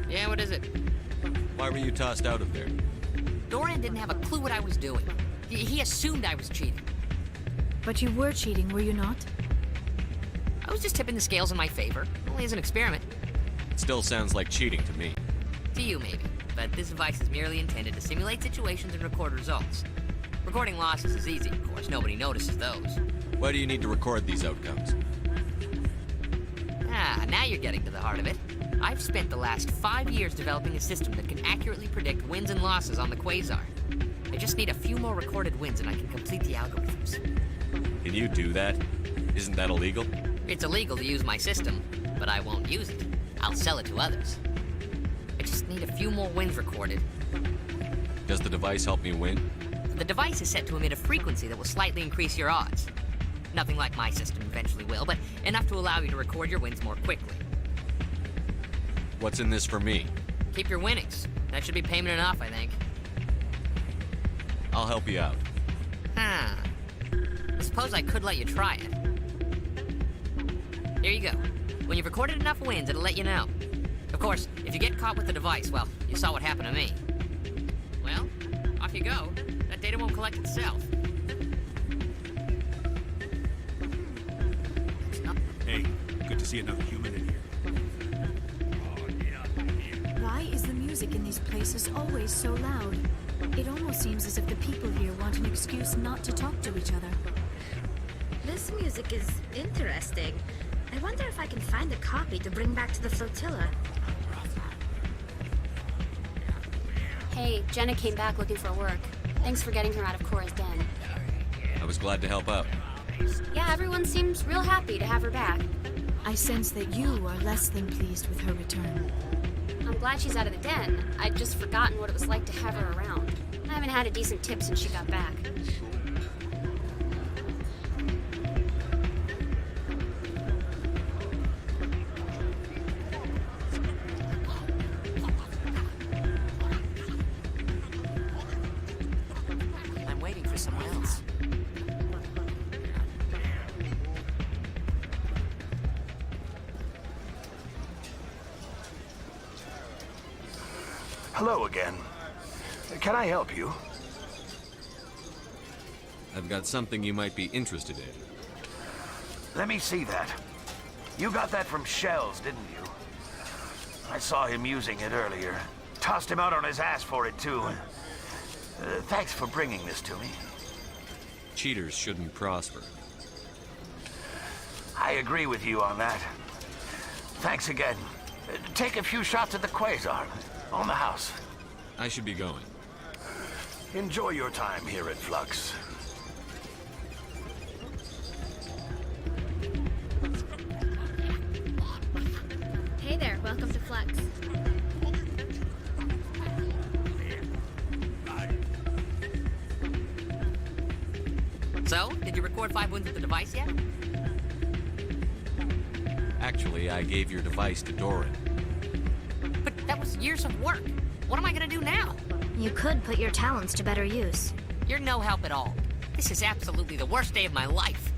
Yeah, what is it? Why were you tossed out of there? Dorian didn't have a clue what I was doing. He assumed I was cheating. But you were cheating, were you not? I was just tipping the scales in my favor. Only as an experiment. It still sounds like cheating to me. To you, maybe. But this device is merely intended to simulate situations and record results. Recording losses is easy, of course. Nobody notices those. Why do you need to record these outcomes? Ah, now you're getting to the heart of it. I've spent the last 5 years developing a system that can accurately predict wins and losses on the Quasar. I just need a few more recorded wins and I can complete the algorithms. Can you do that? Isn't that illegal? It's illegal to use my system, but I won't use it. I'll sell it to others. I just need a few more wins recorded. Does the device help me win? The device is set to emit a frequency that will slightly increase your odds. Nothing like my system eventually will, but enough to allow you to record your wins more quickly. What's in this for me? Keep your winnings. That should be payment enough, I think. I'll help you out. I suppose I could let you try it. Here you go. When you've recorded enough wins, it'll let you know. Of course, if you get caught with the device, well, you saw what happened to me. Well, off you go. That data won't collect itself. Hey, good to see another human in here. Why is the music in these places always so loud? It almost seems as if the people here want an excuse not to talk to each other. This music is interesting. I wonder if I can find a copy to bring back to the flotilla. Hey, Jenna came back looking for work. Thanks for getting her out of Cora's den. I was glad to help out. Yeah, everyone seems real happy to have her back. I sense that you are less than pleased with her return. I'm glad she's out of the den. I'd just forgotten what it was like to have her around. I haven't had a decent tip since she got back. I'm waiting for someone else. Hello again. Can I help you? I've got something you might be interested in. Let me see that. You got that from Shells, didn't you? I saw him using it earlier. Tossed him out on his ass for it, too. Thanks for bringing this to me. Cheaters shouldn't prosper. I agree with you on that. Thanks again. Take a few shots at the Quasar. On the house. I should be going. Enjoy your time here at Flux. Hey there, welcome to Flux. So, did you record 5 wins with the device yet? Actually, I gave your device to Doran. But that was years of work. What am I gonna do now? You could put your talents to better use. You're no help at all. This is absolutely the worst day of my life.